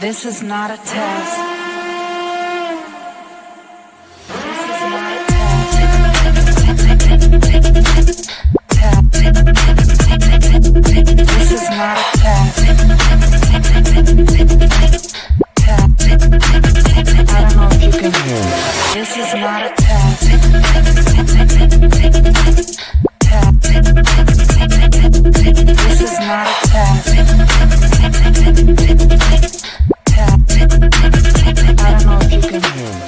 This is not a test. This is not a test. This is not a test. I don't know if you can hear me. This is not a test. This is not a test. I don't know if you can hear me.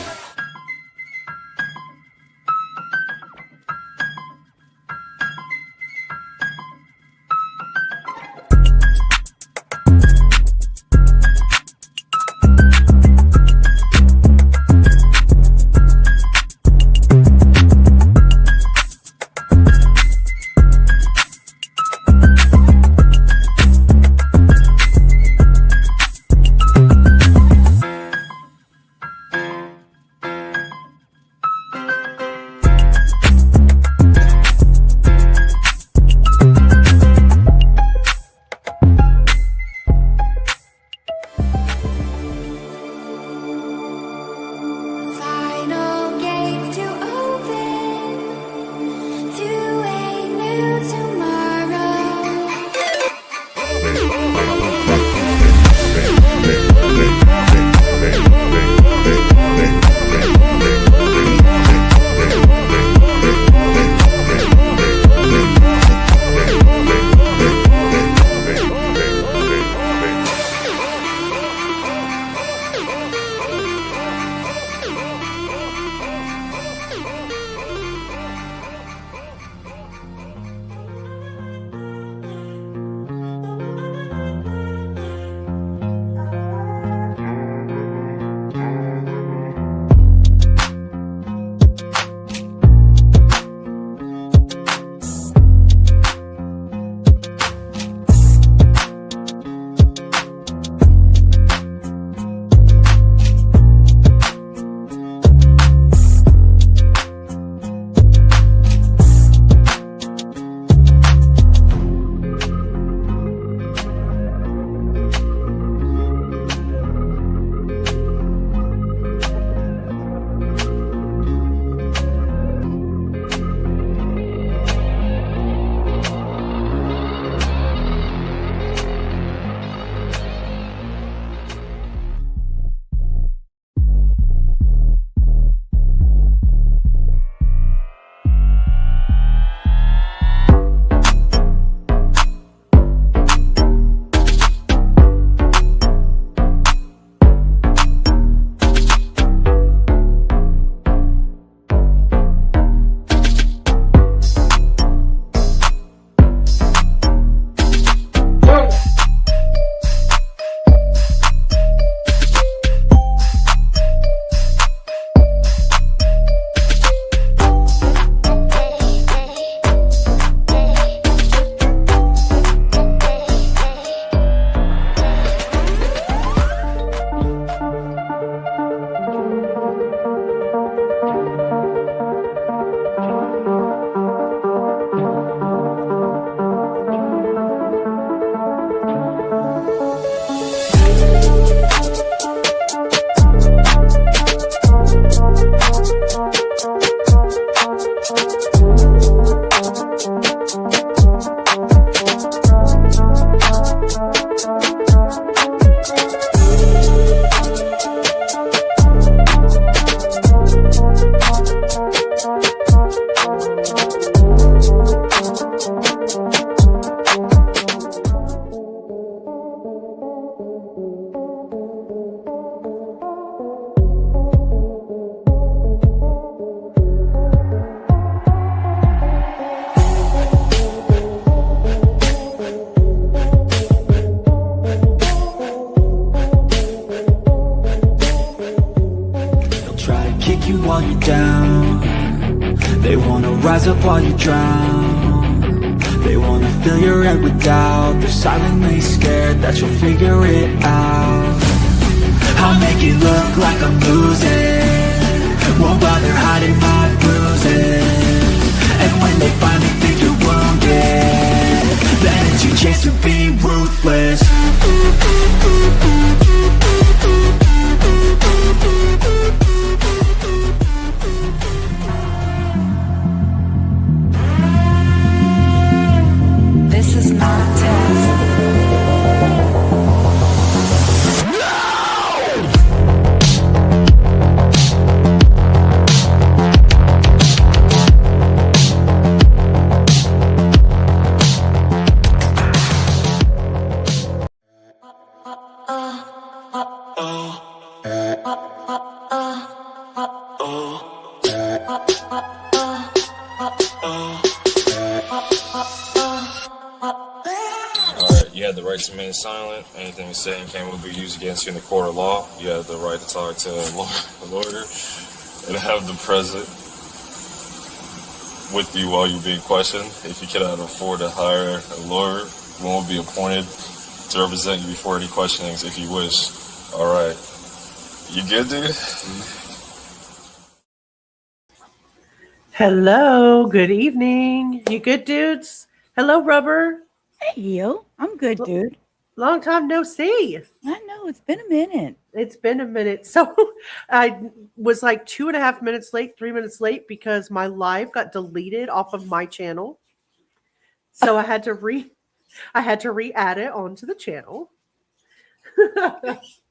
while you're down. They wanna rise up while you drown. They wanna fill your head with doubt. They're silently scared that you'll figure it out. I'll make it look like I'm losing, won't bother hiding my bruises. And when they finally think you're wounded, then it's your chance to be ruthless. have the right to remain silent. Anything you say and can will be used against you in the court of law. You have the right to talk to a lawyer and have them present with you while you're being questioned. If you cannot afford to hire a lawyer, one will be appointed to represent you before any questionings if you wish. All right. You good, dude? Hello, good evening. You good, dudes? Hello, Rubber. Hey, yo. I'm good, dude. Long time no see. I know. It's been a minute. It's been a minute. So I was like 2.5 minutes late, 3 minutes late because my live got deleted off of my channel. So I had to re-add it onto the channel.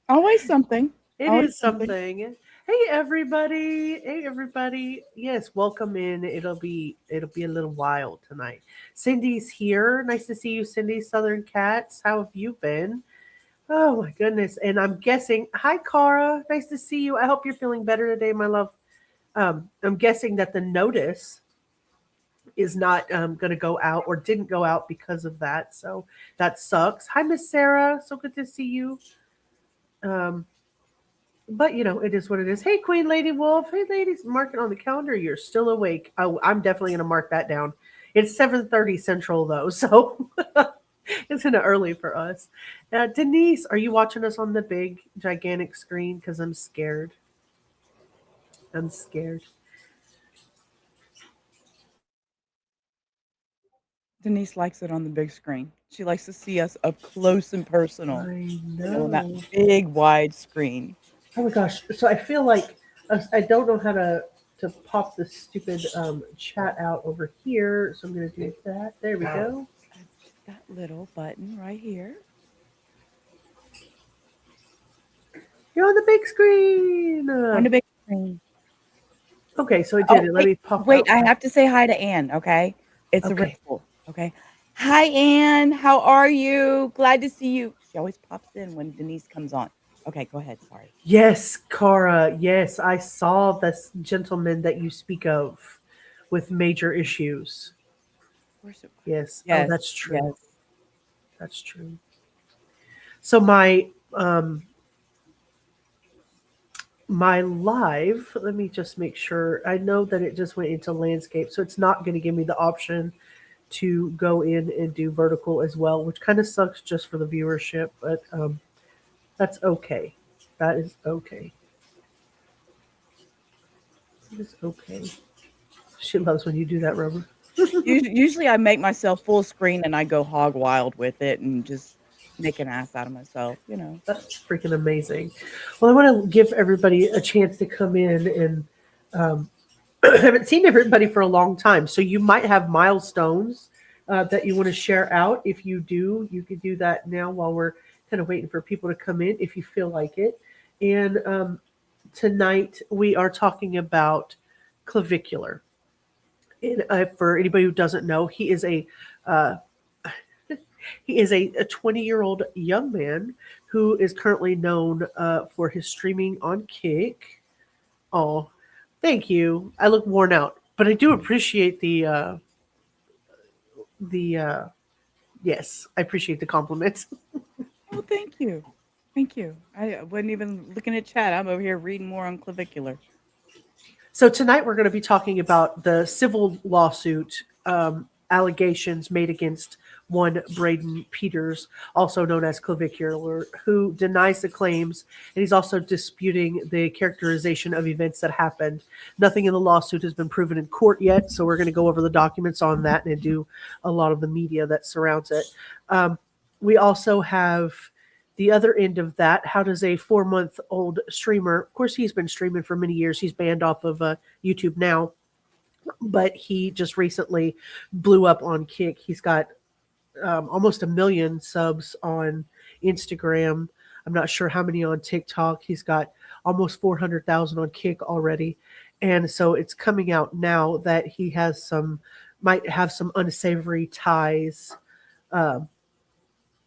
Always something. It Always is something. Hey everybody. Hey everybody. Yes, welcome in. It'll be a little wild tonight. Cindy's here. Nice to see you, Cindy. Southern Cats. How have you been? Oh my goodness. And I'm guessing, hi Cara. Nice to see you. I hope you're feeling better today, my love. I'm guessing that the notice is not going to go out or didn't go out because of that. So that sucks. Hi, Miss Sarah. So good to see you. But, it is what it is. Hey, Queen Lady Wolf. Hey, ladies, mark it on the calendar. You're still awake. Oh, I'm definitely going to mark that down. It's 7:30 Central, though, so it's kind of early for us. Denise, are you watching us on the big, gigantic screen? Because I'm scared. I'm scared. Denise likes it on the big screen. She likes to see us up close and personal. I know. On that big, wide screen. Oh my gosh. So I feel like I don't know how to pop this stupid chat out over here. So I'm going to do that. There we go. That little button right here. You're on the big screen. On the big screen. Okay, so I did it. Let me pop Wait, out. I have to say hi to Anne, okay? It's a Okay. ritual, okay? Hi, Anne. How are you? Glad to see you. She always pops in when Denise comes on. Okay, go ahead. Sorry. Yes, Cara. Yes, I saw this gentleman that you speak of with major issues. Yes. Yes. Oh, that's true. Yes. That's true. So my live, let me just make sure. I know that it just went into landscape, so it's not going to give me the option to go in and do vertical as well, which kind of sucks just for the viewership, but that's okay. That is okay. It is okay. She loves when you do that, Rubber. Usually I make myself full screen and I go hog wild with it and just make an ass out of myself, That's freaking amazing. Well, I want to give everybody a chance to come in and I haven't seen everybody for a long time. So you might have milestones that you want to share out. If you do, you could do that now while we're kind of waiting for people to come in if you feel like it. And tonight we are talking about Clavicular. And for anybody who doesn't know, he is a 20-year-old young man who is currently known for his streaming on Kick. Oh, thank you. I look worn out, but I do appreciate the yes, I appreciate the compliments. Oh, thank you. Thank you. I wasn't even looking at chat. I'm over here reading more on Clavicular. So tonight we're going to be talking about the civil lawsuit allegations made against one Braden Peters, also known as Clavicular, who denies the claims, and he's also disputing the characterization of events that happened. Nothing in the lawsuit has been proven in court yet, so we're going to go over the documents on that and do a lot of the media that surrounds it. We also have the other end of that. How does a 4-month-old streamer, of course he's been streaming for many years, he's banned off of YouTube now, but he just recently blew up on Kick. He's got almost 1 million subs on Instagram. I'm not sure how many on TikTok. He's got almost 400,000 on Kick already. And so it's coming out now that he might have some unsavory ties.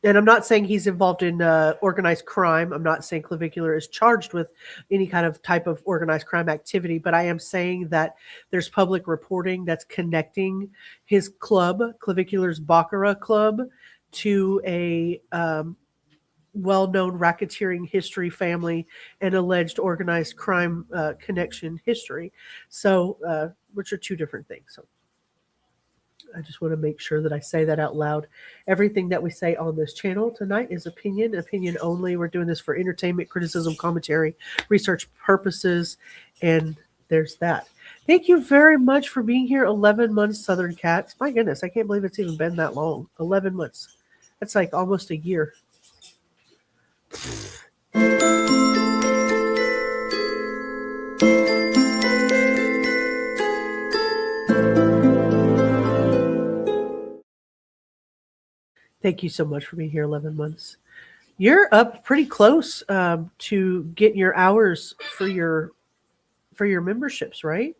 And I'm not saying he's involved in organized crime. I'm not saying Clavicular is charged with any kind of type of organized crime activity, but I am saying that there's public reporting that's connecting his club, Clavicular's Bacara Club, to a well-known racketeering history family and alleged organized crime connection history. So, which are two different things. So I just want to make sure that I say that out loud. Everything that we say on this channel tonight is opinion only. We're doing this for entertainment, criticism, commentary, research purposes, and there's that. Thank you very much for being here. 11 months, Southern Cats. My goodness, I can't believe it's even been that long. 11 months. That's like almost a year. Thank you so much for being here 11 months. You're up pretty close to getting your hours for your memberships, right?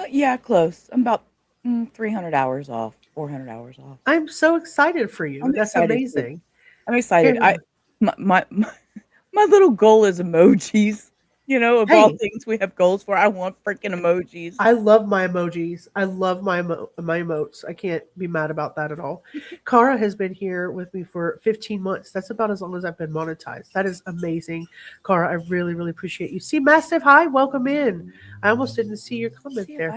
Yeah, close. I'm about 300 hours off, 400 hours off. I'm so excited for you. That's amazing. I'm excited. My little goal is emojis. You know, of all things we have goals for, I want freaking emojis. I love my emojis. I love my emotes. I can't be mad about that at all. Cara has been here with me for 15 months. That's about as long as I've been monetized. That is amazing. Cara, I really, really appreciate you. See, Mastiff, hi, welcome in. I almost didn't see your comment there.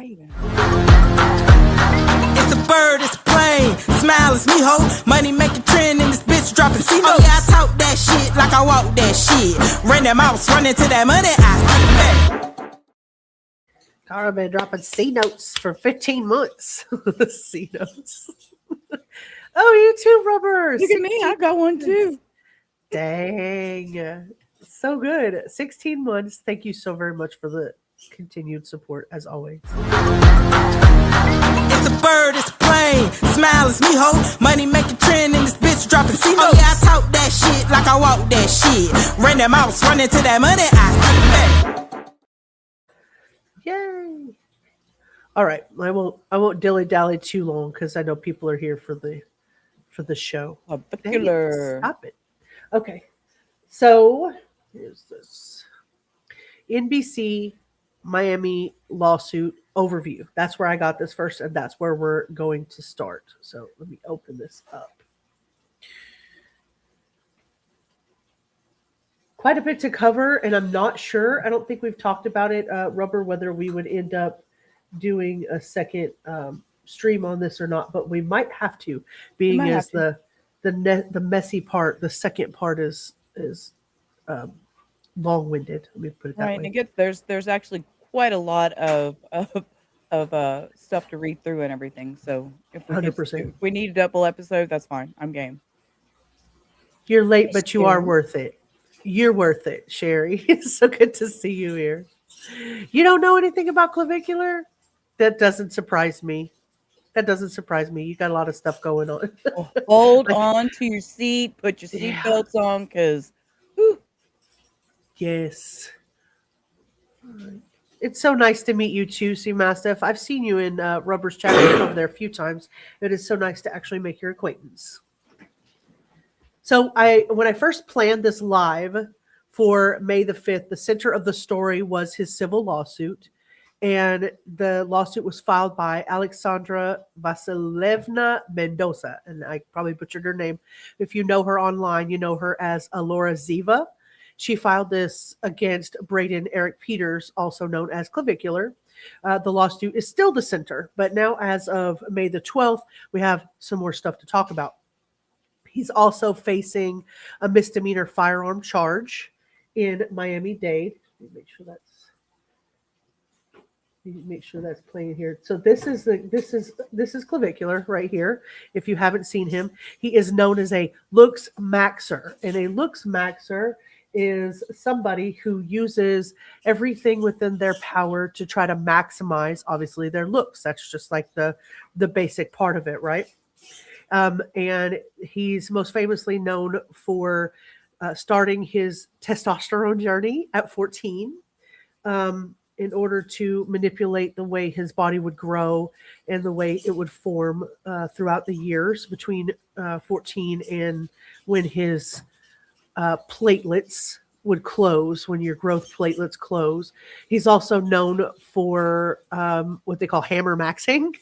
It's a bird, it's a plane. Smile, it's me, ho. Money make a trend in this bitch dropping C notes. Oh yeah, I talk that shit like I walk that shit. Ran that mouse, running to that money. Cara been dropping C notes for 15 months. C notes. Oh, you too, Rubber. Look at me, I got one too. Dang. So good. 16 months. Thank you so very much for the continued support, as always. It's a bird, it's a plane. Smile, it's me, ho. Money make a trend in this bitch dropping C notes. Oh yeah, I talk that shit like I walk that shit. Ran that mouse, running to that money. Yay! All right, I won't dilly dally too long because I know people are here for the show. Clavicular. Stop it. Okay, so here's this NBC Miami lawsuit overview. That's where I got this first, and that's where we're going to start. So let me open this up. Quite a bit to cover, and I'm not sure. I don't think we've talked about it, Rubber, whether we would end up doing a second stream on this or not, but we might have to, being as the messy part, the second part is long-winded. Let me put it that way. And there's actually quite a lot of stuff to read through and everything. So if 100%. If we need a double episode, that's fine. I'm game. You're late, but you are worth it. You're worth it, Sherry. It's so good to see you here. You don't know anything about Clavicular? That doesn't surprise me. You got a lot of stuff going on. Hold on to your seat. Put your seatbelts on, because yes. It's so nice to meet you too, C Mastiff. I've seen you in Rubber's chat over there a few times. It is so nice to actually make your acquaintance. So when I first planned this live for May the 5th, the center of the story was his civil lawsuit. And the lawsuit was filed by Aleksandra Vasilevna Mendoza. And I probably butchered her name. If you know her online, you know her as Alorah Ziva. She filed this against Braden Eric Peters, also known as Clavicular. The lawsuit is still the center, but now as of May the 12th, we have some more stuff to talk about. He's also facing a misdemeanor firearm charge in Miami-Dade. Let me make sure that's playing here. So this is Clavicular right here. If you haven't seen him, he is known as a looks maxer, and a looks maxer is somebody who uses everything within their power to try to maximize, obviously, their looks. That's just like the basic part of it, right? And he's most famously known for starting his testosterone journey at 14 in order to manipulate the way his body would grow and the way it would form throughout the years between 14 and when his platelets would close when your growth platelets close. He's also known for what they call hammer maxing.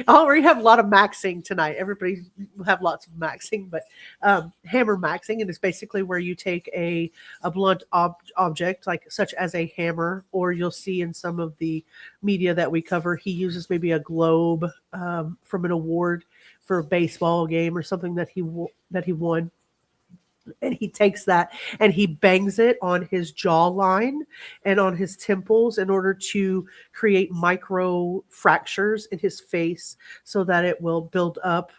We have a lot of maxing tonight. Everybody will have lots of maxing, but hammer maxing, and it's basically where you take a blunt object, like such as a hammer, or you'll see in some of the media that we cover, he uses maybe a globe from an award for a baseball game or something that he won. And he takes that and he bangs it on his jawline and on his temples in order to create micro fractures in his face so that it will build up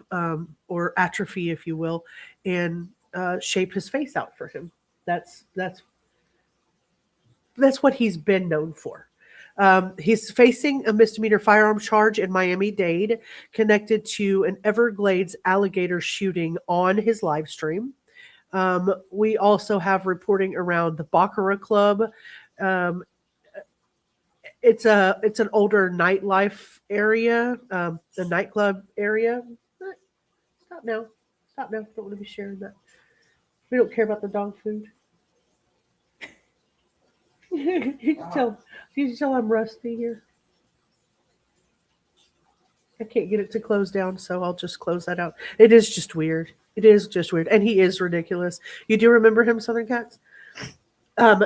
or atrophy, if you will, and shape his face out for him. That's what he's been known for. He's facing a misdemeanor firearm charge in Miami-Dade connected to an Everglades alligator shooting on his live stream. We also have reporting around the Bacara Club. It's an older nightlife area, the nightclub area. Stop now. Don't want to be sharing that. We don't care about the dog food. you can tell I'm rusty here. I can't get it to close down, so I'll just close that out. It is just weird. And he is ridiculous. You do remember him, Southern Cats?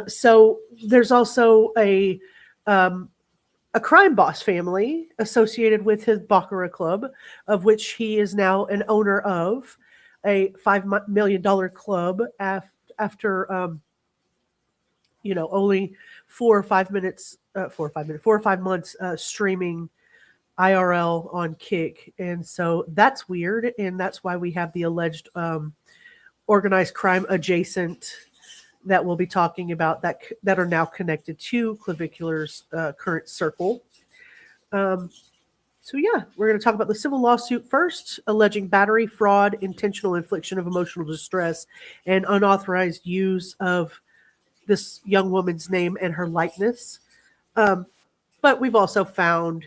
So there's also a crime boss family associated with his Bacara Club, of which he is now an owner of, a $5 million club after only 4 or 5 months streaming IRL on Kick. And so that's weird. And that's why we have the alleged organized crime adjacent that we'll be talking about that are now connected to Clavicular's current circle. So yeah, we're going to talk about the civil lawsuit first, alleging battery, fraud, intentional infliction of emotional distress, and unauthorized use of this young woman's name and her likeness. But we've also found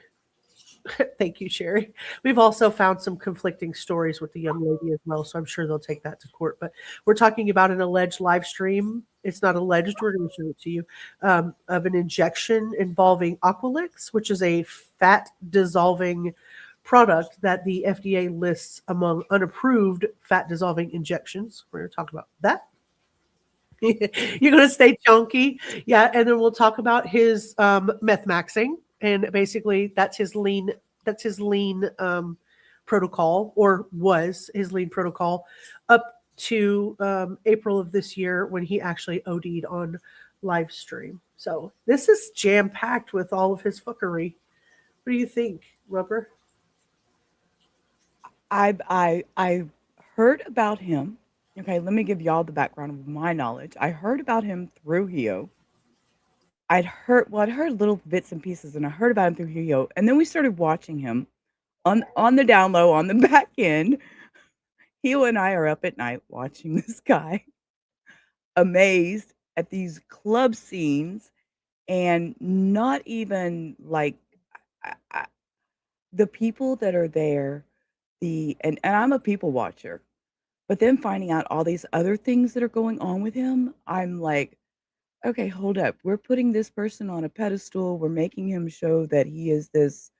thank you, Sherry. We've also found some conflicting stories with the young lady as well, so I'm sure they'll take that to court. But we're talking about an alleged live stream. It's not alleged. We're going to show it to you of an injection involving Aqualix, which is a fat-dissolving product that the FDA lists among unapproved fat-dissolving injections. We're going to talk about that. You're going to stay chunky. Yeah, and then we'll talk about his meth maxing. And basically, that's his lean protocol, or was his lean protocol, up to April of this year when he actually OD'd on live stream. So this is jam packed with all of his fuckery. What do you think, Rubber? I heard about him. Okay, let me give y'all the background of my knowledge. I heard about him through Hio. I'd heard little bits and pieces, and I heard about him through Hio, and then we started watching him on the down low, on the back end. Hio and I are up at night watching this guy, amazed at these club scenes, and not even like the people that are there. And I'm a people watcher, but then finding out all these other things that are going on with him, I'm like, okay, hold up. We're putting this person on a pedestal. We're making him show that he is this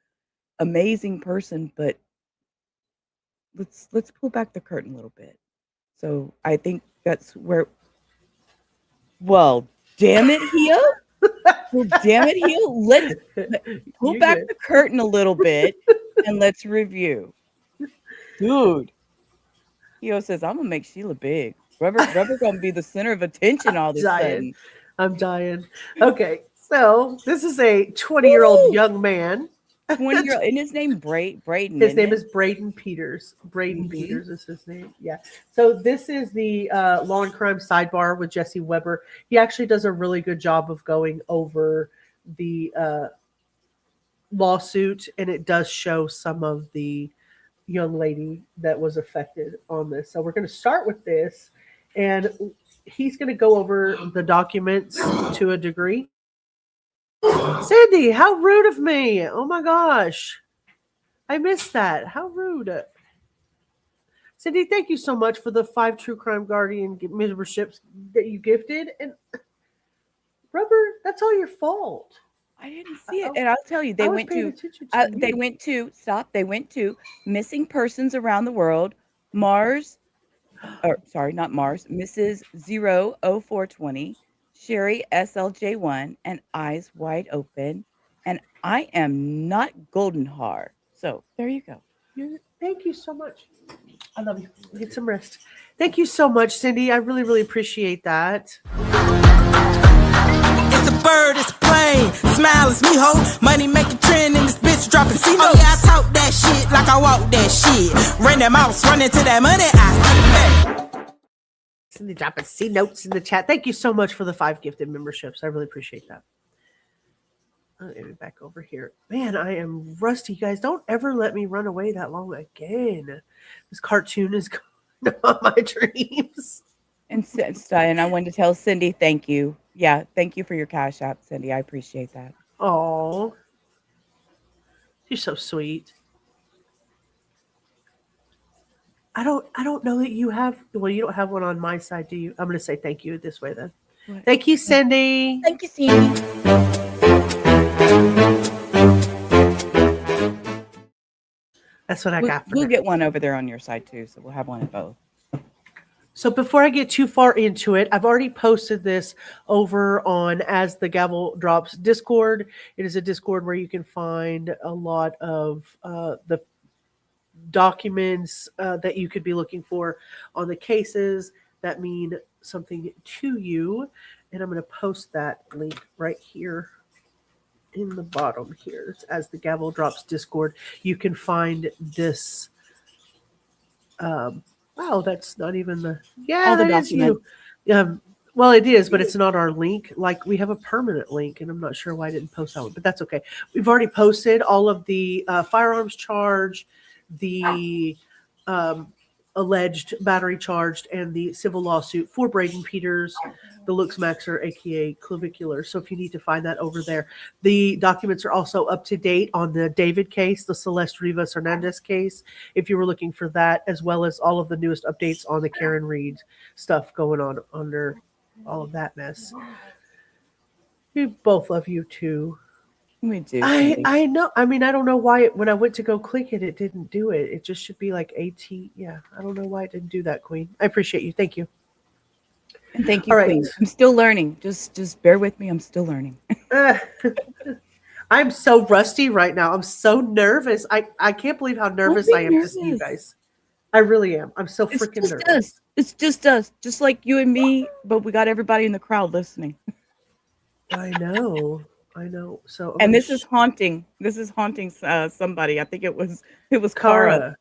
amazing person, but let's pull back the curtain a little bit. So I think that's where. Well, damn it, Hio. Well, damn it, Hio. Let's pull back the curtain a little bit and let's review. Dude, Hio says, I'm gonna make Sheila big. Rubber gonna be the center of attention all this sudden. I'm dying. Okay, so this is a 20-year-old young man. 20-year-old, and his name Braden. His name is Braden Peters. Braden Peters is his name. Yeah. So this is the Law and Crime Sidebar with Jesse Weber. He actually does a really good job of going over the lawsuit, and it does show some of the young lady that was affected on this. So we're going to start with this, and he's going to go over the documents to a degree. Sandy, how rude of me. Oh my gosh. I missed that. How rude. Cindy, thank you so much for the 5 True Crime Guardian memberships that you gifted. And Rubber, that's all your fault. I didn't see it, and I'll tell you, I was paying attention to you. they went to stop. They went to missing persons around the world. Mars, or sorry, not Mars. Mrs. 00420, Sherry SLJ1, and Eyes Wide Open. And I am not Golden Har. So there you go. Thank you so much. I love you. Get some rest. Thank you so much, Cindy. I really, really appreciate that. It's a bird, it's a plane. Smile is me, ho. Money making trend in this bitch dropping C notes. Oh yeah, I talk that shit like I walk that shit. Ran that mouse, running to that money. Cindy dropping C notes in the chat. Thank you so much for the 5 gifted memberships. I really appreciate that. Let me back over here. Man, I am rusty. You guys, don't ever let me run away that long again. This cartoon is going on my dreams. And I wanted to tell Cindy, thank you. Yeah, thank you for your Cash App, Cindy. I appreciate that. Oh, you're so sweet. I don't know that you have. Well, you don't have one on my side, do you? I'm going to say thank you this way then. What? Thank you, Cindy. Thank you, Cindy. That's what I got for We'll her. get one over there on your side too, so we'll have one of both. So before I get too far into it, I've already posted this over on As the Gavel Drops Discord. It is a Discord where you can find a lot of the documents that you could be looking for on the cases that mean something to you. And I'm going to post that link right here in the bottom here. It's As the Gavel Drops Discord. You can find this. Wow, that's not even the. Yeah, All the that is you. Well, it is, but it's not our link. Like, we have a permanent link, and I'm not sure why I didn't post that one, but that's okay. We've already posted all of the firearms charge, the alleged battery charged, and the civil lawsuit for Braden Peters, the Lux Maxer, aka Clavicular. So if you need to find that over there, the documents are also up to date on the David case, the Celeste Rivas Hernandez case, if you were looking for that, as well as all of the newest updates on the Karen Reed stuff going on under all of that mess. We both love you too. We do. I know. I mean, I don't know why when I went to go click it, it didn't do it. It just should be like AT. Yeah, I don't know why it didn't do that, Queen. I appreciate you. Thank you. And thank you, All right. Queen. I'm still learning. Just bear with me. I'm still learning. I'm so rusty right now. I'm so nervous. I can't believe how nervous I am to see you guys. I really am. I'm so freaking nervous. Us. It's just us, just like you and me, but we got everybody in the crowd listening. I know. So, and this is haunting. This is haunting somebody. I think it was Cara.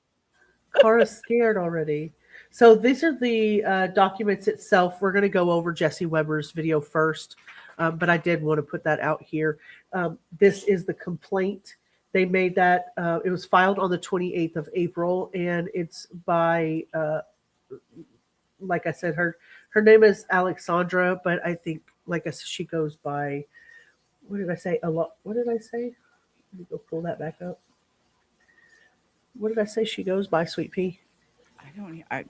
Cara's scared already. So these are the documents itself. We're going to go over Jesse Weber's video first, but I did want to put that out here. This is the complaint. They made that. It was filed on the 28th of April, and it's by, like I said, her name is Aleksandra, but I think, like I said, she goes by. What did I say? What did I say? Let me go pull that back up. What did I say she goes by, Sweet Pea? Boop,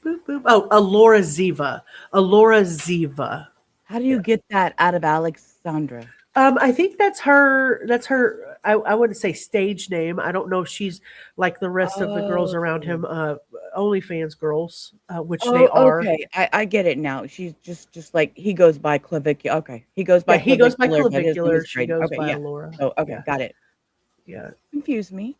boop. Oh, Alorah Ziva. Alorah Ziva. How do you get that out of Aleksandra? I think that's her. I wouldn't say stage name. I don't know if she's like the rest of the girls around him, OnlyFans girls, which they are. Okay, I get it now. She's just like he goes by Clavicular. Okay, he goes by. Yeah, he goes by Clavicular. She goes by yeah. Alorah. Oh, okay, yeah. Got it. Yeah, confused me.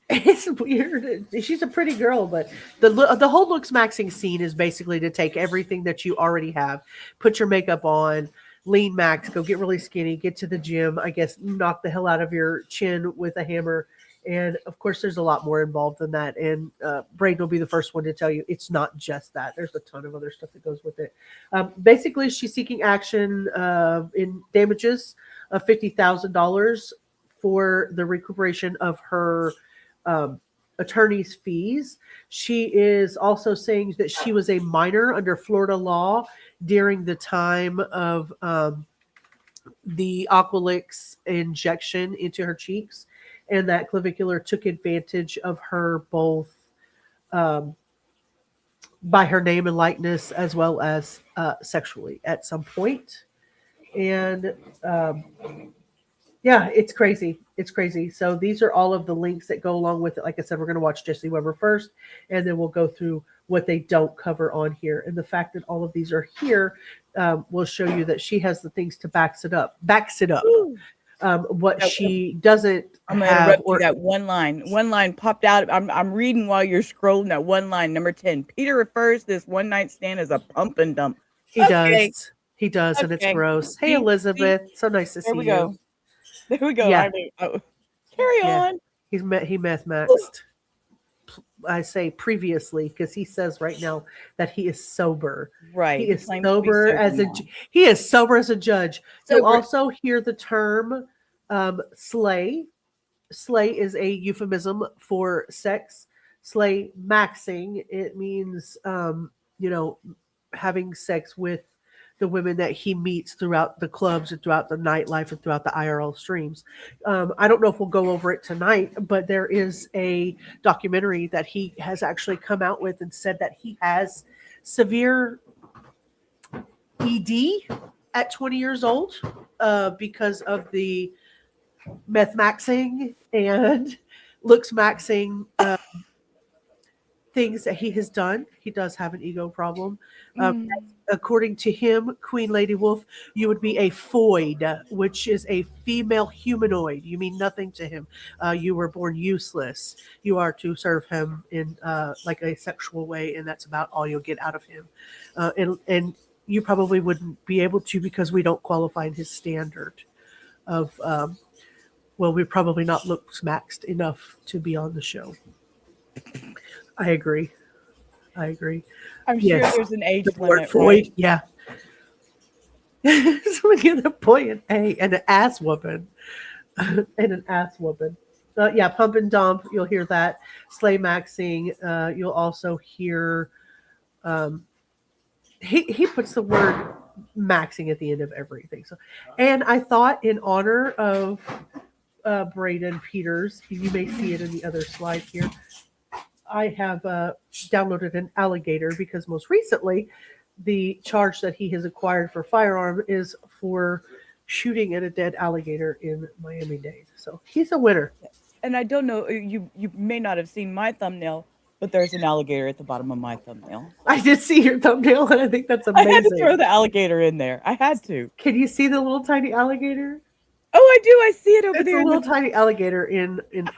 It's weird. She's a pretty girl, but the whole looks maxing scene is basically to take everything that you already have, put your makeup on. Lean max, go get really skinny, get to the gym, I guess, knock the hell out of your chin with a hammer. And of course, there's a lot more involved than that. And Braden will be the first one to tell you it's not just that. There's a ton of other stuff that goes with it. Basically, she's seeking action in damages of $50,000 for the recuperation of her attorney's fees. She is also saying that she was a minor under Florida law during the time of the Aqualix injection into her cheeks, and that Clavicular took advantage of her both by her name and likeness as well as sexually at some point. And yeah, it's crazy. It's crazy. So these are all of the links that go along with it. Like I said, we're going to watch Jesse Weber first, and then we'll go through what they don't cover on here. And the fact that all of these are here will show you that she has the things to backs it up. What she doesn't I'm going to interrupt you. That one line popped out. I'm reading while you're scrolling. That one line, number 10. Peter refers to this one night stand as a pump and dump. He does. He does, and it's gross. Hey, Elizabeth. So nice to see you. There we go. Yeah. I mean, carry on. He meth maxed. I say previously because he says right now that he is sober. Right. He is sober as a judge. You'll also hear the term slay. Slay is a euphemism for sex. Slay maxing. It means having sex with the women that he meets throughout the clubs and throughout the nightlife and throughout the IRL streams. I don't know if we'll go over it tonight, but there is a documentary that he has actually come out with and said that he has severe ED at 20 years old because of the meth maxing and looks maxing things that he has done. He does have an ego problem. According to him, Queen Lady Wolf, you would be a foid, which is a female humanoid. You mean nothing to him. You were born useless. You are to serve him in like a sexual way, and that's about all you'll get out of him. And you probably wouldn't be able to because we don't qualify in his standard of, we're probably not looks maxed enough to be on the show. I agree. I'm sure there's an age limit. Right? Yeah. So we get a boy and an ass whooping. Yeah, pump and dump. You'll hear that. Slay maxing. You'll also hear. He puts the word maxing at the end of everything. So, and I thought in honor of Braden Peters, you may see it in the other slide here. I have downloaded an Alligator because most recently the charge that he has acquired for firearm is for shooting at a dead alligator in Miami-Dade. So he's a winner. And I don't know, you may not have seen my thumbnail, but there's an alligator at the bottom of my thumbnail. I did see your thumbnail, and I think that's amazing. I had to throw the alligator in there. I had to. Can you see the little tiny alligator? Oh, I do. I see it over there. It's a little tiny alligator in, and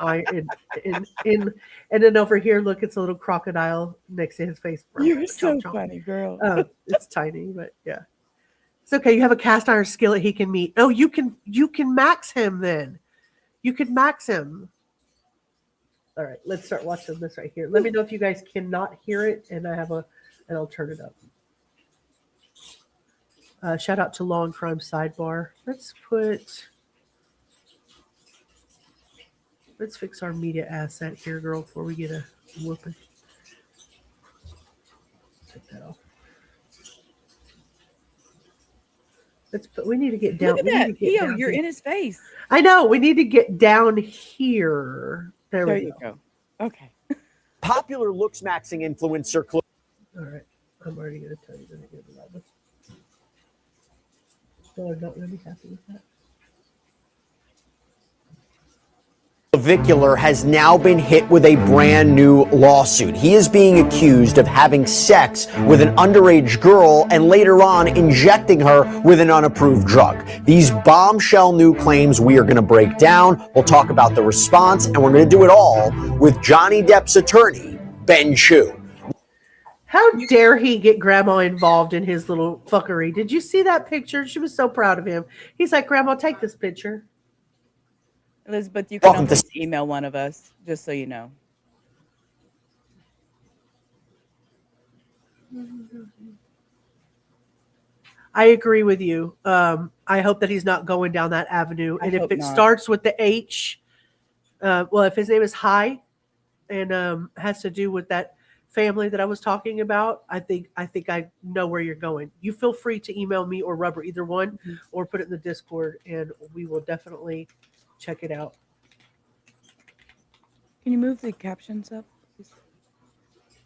then over here, look, it's a little crocodile next to his face. You're so funny, girl. It's tiny, but yeah, it's okay. You have a cast iron skillet he can meet. Oh, you can max him then. You can max him. All right, let's start watching this right here. Let me know if you guys cannot hear it, and and I'll turn it up. Shout out to Law and Crime Sidebar. Let's fix our media asset here, girl, before we get a whooping. Take that off. We need to get down. Look at that. Theo, you're in his face. I know. We need to get down here. There you go. Okay. Popular looks maxing influencer. All right. I'm already going to tell you that again about this. So I'm not really happy with that. Clavicular has now been hit with a brand new lawsuit. He is being accused of having sex with an underage girl and later on injecting her with an unapproved drug. These bombshell new claims we are going to break down. We'll talk about the response, and we're going to do it all with Johnny Depp's attorney, Ben Chu. How dare he get Grandma involved in his little fuckery? Did you see that picture? She was so proud of him. He's like, Grandma, take this picture. Elizabeth, you can always email one of us, just so you know. I agree with you. I hope that he's not going down that avenue. And if it starts with the H, if his name is High and has to do with that family that I was talking about, I think I know where you're going. You feel free to email me or Rubber, either one, or put it in the Discord, and we will definitely check it out. Can you move the captions up, please?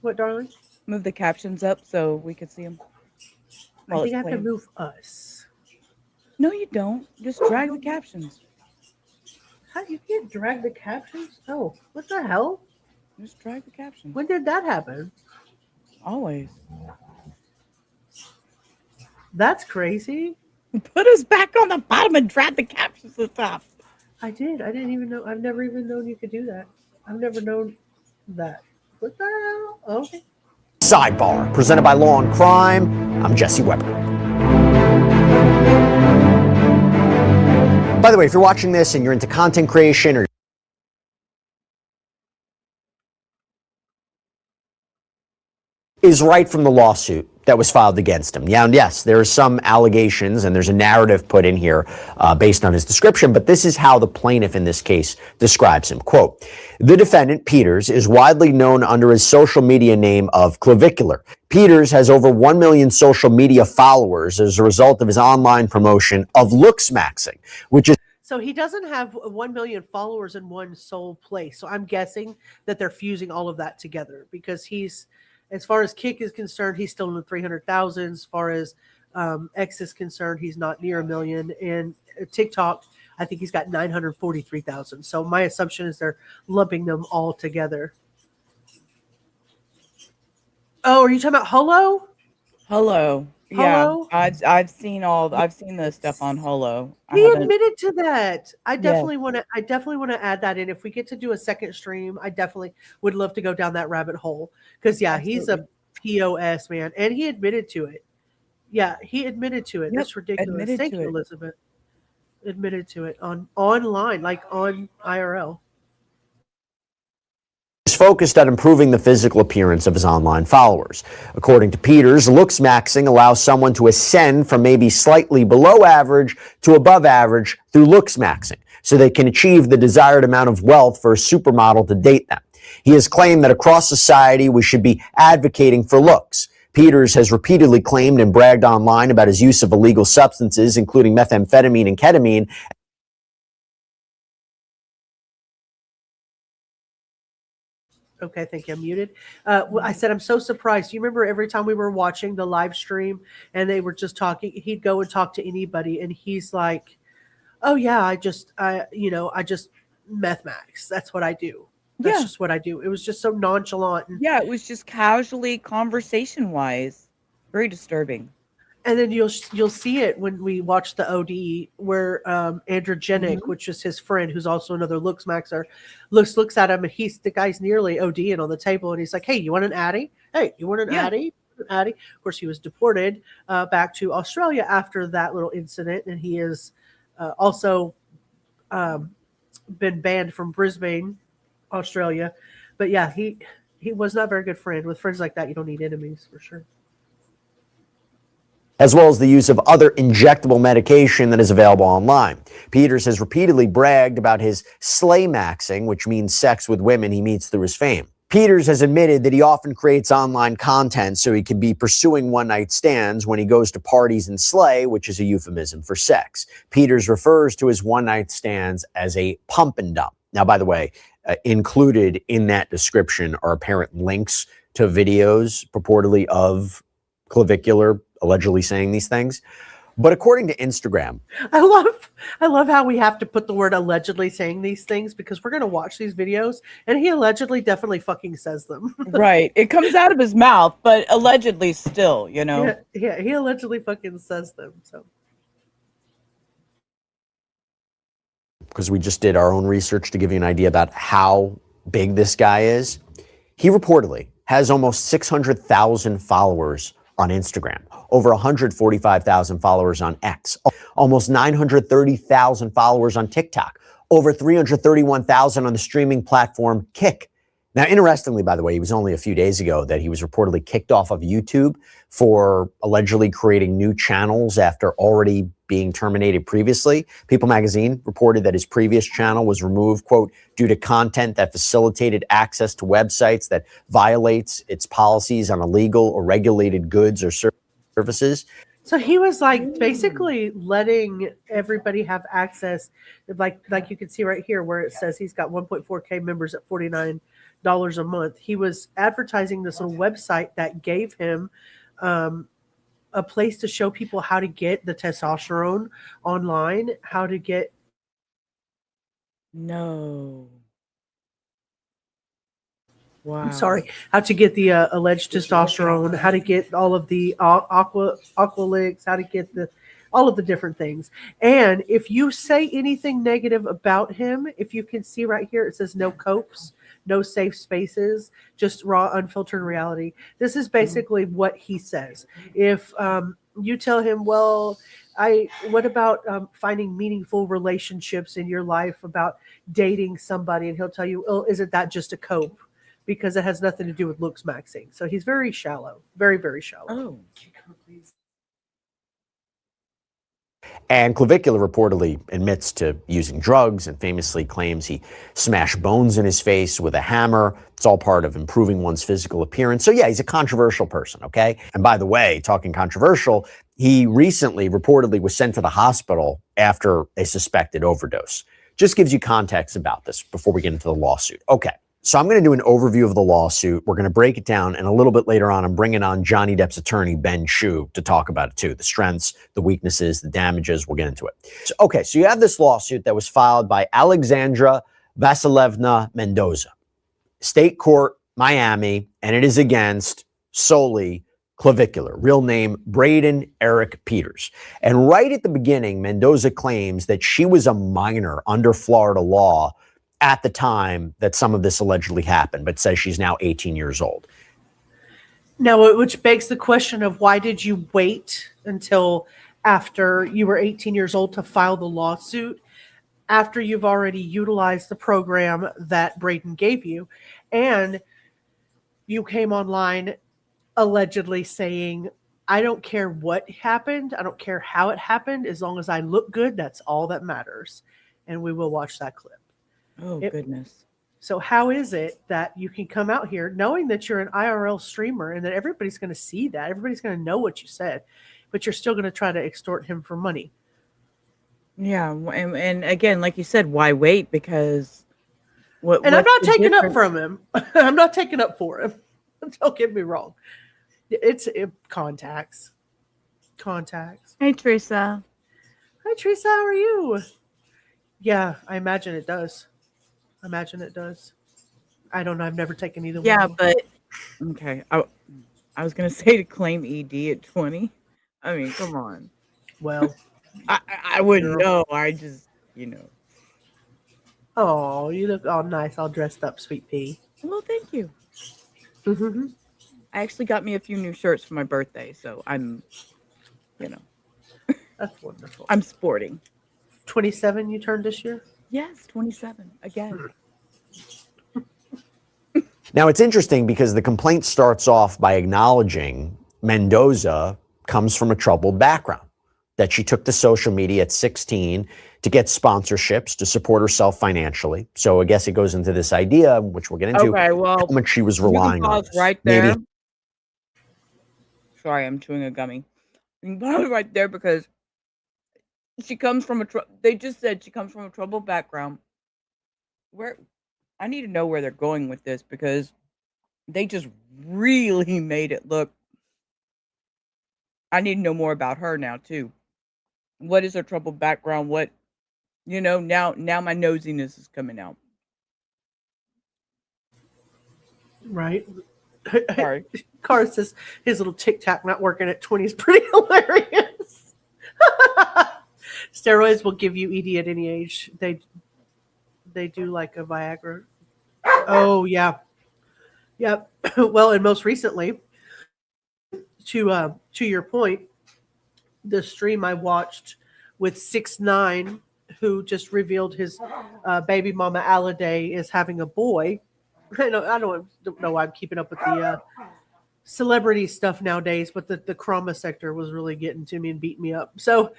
What, darling? Move the captions up so we can see them I while think it's I have to playing. move us. No, you don't. Just drag the captions. How you can't drag the captions? Oh, what the hell? Just drag the captions. When did that happen? Always. That's crazy. Put us back on the bottom and drag the captions to the top. I did. I didn't even know. I've never even known you could do that. I've never known that. What the hell? Okay. Sidebar, presented by Law and Crime. I'm Jesse Weber. By the way, if you're watching this and you're into content creation or is right from the lawsuit that was filed against him. Yeah, and yes, there are some allegations and there's a narrative put in here based on his description, but this is how the plaintiff in this case describes him. Quote, the defendant, Peters, is widely known under his social media name of Clavicular. Peters has over 1 million social media followers as a result of his online promotion of looksmaxing, which is So he doesn't have 1 million followers in one sole place. So I'm guessing that they're fusing all of that together because he's, as far as Kick is concerned, he's still in the 300,000. As far as X is concerned, he's not near 1 million. And TikTok, I think he's got 943,000. So my assumption is they're lumping them all together. Oh, are you talking about Holo? Hello. Hello? Yeah, I've seen the stuff on Holo. He admitted to that. I definitely want to add that in. If we get to do a second stream, I definitely would love to go down that rabbit hole. Because he's a POS man, and he admitted to it. Yeah, he admitted to it. Yep, That's ridiculous. Thank you, it. Elizabeth. Admitted to it online, like on IRL. is focused on improving the physical appearance of his online followers. According to Peters, looksmaxing allows someone to ascend from maybe slightly below average to above average through looksmaxing, so they can achieve the desired amount of wealth for a supermodel to date them. He has claimed that across society we should be advocating for looks. Peters has repeatedly claimed and bragged online about his use of illegal substances, including methamphetamine and ketamine. Okay, I think I'm muted. I said I'm so surprised. You remember every time we were watching the live stream and they were just talking, he'd go and talk to anybody, and he's like, "Oh yeah, I just meth max. That's what I do. That's just what I do." It was just so nonchalant. Yeah, it was just casually, conversation wise, very disturbing. And then you'll see it when we watch the OD where Androgenic, which is his friend, who's also another looks maxer, looks at him, and the guy's nearly ODing on the table, and he's like, "Hey, you want an Addy? Hey, you want an Addy? Addy?" Of course, he was deported back to Australia after that little incident, and he is also been banned from Brisbane, Australia. But yeah, he was not a very good friend. With friends like that, you don't need enemies for sure. As well as the use of other injectable medication that is available online. Peters has repeatedly bragged about his slay-maxing, which means sex with women he meets through his fame. Peters has admitted that he often creates online content so he can be pursuing one-night stands when he goes to parties and slay, which is a euphemism for sex. Peters refers to his one-night stands as a pump and dump. Now, by the way, included in that description are apparent links to videos purportedly of Clavicular allegedly saying these things. But according to Instagram, I love how we have to put the word allegedly saying these things, because we're going to watch these videos and he allegedly definitely fucking says them. Right. It comes out of his mouth, but allegedly still, you know. Yeah, he allegedly fucking says them. So because we just did our own research to give you an idea about how big this guy is, he reportedly has almost 600,000 followers on Instagram, over 145,000 followers on X, almost 930,000 followers on TikTok, over 331,000 on the streaming platform Kick. Now, interestingly, by the way, it was only a few days ago that he was reportedly kicked off of YouTube for allegedly creating new channels after already being terminated previously. People magazine reported that his previous channel was removed, quote, due to content that facilitated access to websites that violates its policies on illegal or regulated goods or services. So he was like basically letting everybody have access, like you can see right here where it says he's got 1.4K members at $49 a month. He was advertising this little website that gave him a place to show people how to get the testosterone online, how to get No. I'm Wow. sorry, how to get the alleged testosterone, how to get all of the aqualicks, how to get all of the different things. And if you say anything negative about him, if you can see right here, it says no copes, no safe spaces, just raw, unfiltered reality. This is basically what he says. If you tell him, well, what about finding meaningful relationships in your life, about dating somebody, and he'll tell you, oh, isn't that just a cope? Because it has nothing to do with looks maxing. So he's very shallow, very, very shallow. Oh. And Clavicular reportedly admits to using drugs and famously claims he smashed bones in his face with a hammer. It's all part of improving one's physical appearance. So yeah, he's a controversial person, okay? And by the way, talking controversial, he recently reportedly was sent to the hospital after a suspected overdose. Just gives you context about this before we get into the lawsuit. Okay. So I'm going to do an overview of the lawsuit. We're going to break it down, and a little bit later on, I'm bringing on Johnny Depp's attorney, Ben Chu, to talk about it too. The strengths, the weaknesses, the damages. We'll get into it. So you have this lawsuit that was filed by Aleksandra Vasilevna Mendoza, state court, Miami, and it is against solely Clavicular, real name Braden Eric Peters. And right at the beginning, Mendoza claims that she was a minor under Florida law at the time that some of this allegedly happened, but says she's now 18 years old. Now, which begs the question of why did you wait until after you were 18 years old to file the lawsuit, after you've already utilized the program that Braden gave you, and you came online allegedly saying, I don't care what happened, I don't care how it happened, as long as I look good, that's all that matters. And we will watch that clip. Oh, goodness. So how is it that you can come out here knowing that you're an IRL streamer and that everybody's going to see that, everybody's going to know what you said, but you're still going to try to extort him for money? Yeah, and again, like you said, why wait? Because I'm not taking up from him. I'm not taking up for him. Don't get me wrong. It's contacts. Hey, Teresa. Hi, Teresa. How are you? Yeah, I imagine it does. I don't know. I've never taken either one. Yeah, but okay. I was gonna say to claim ED at 20. I mean, come on. Well, I wouldn't know. I just, Oh, you look all nice, all dressed up, sweet pea. Well, thank you. Mm-hmm. I actually got me a few new shirts for my birthday, so I'm, That's wonderful. I'm sporting. 27 you turned this year? Yes, 27 again. Now, it's interesting because the complaint starts off by acknowledging Mendoza comes from a troubled background, that she took to social media at 16 to get sponsorships to support herself financially. So I guess it goes into this idea, which we'll get into, Okay, well, how much she was relying on this. Right there. Maybe. Sorry, I'm chewing a gummy. You can pause right there because she comes from they just said she comes from a troubled background. I need to know where they're going with this because they just really made it look. I need to know more about her now too. What is her troubled background? What, now my nosiness is coming out. Right. Sorry. Carr says his little tic-tac not working at 20 is pretty hilarious. Steroids will give you ED at any age. They do like a Viagra. Oh, yeah. Yep. Well, and most recently, to your point, the stream I watched with 6ix9ine, who just revealed his baby mama Alligator is having a boy. I don't know why I'm keeping up with the celebrity stuff nowadays, but the trauma sector was really getting to me and beating me up. So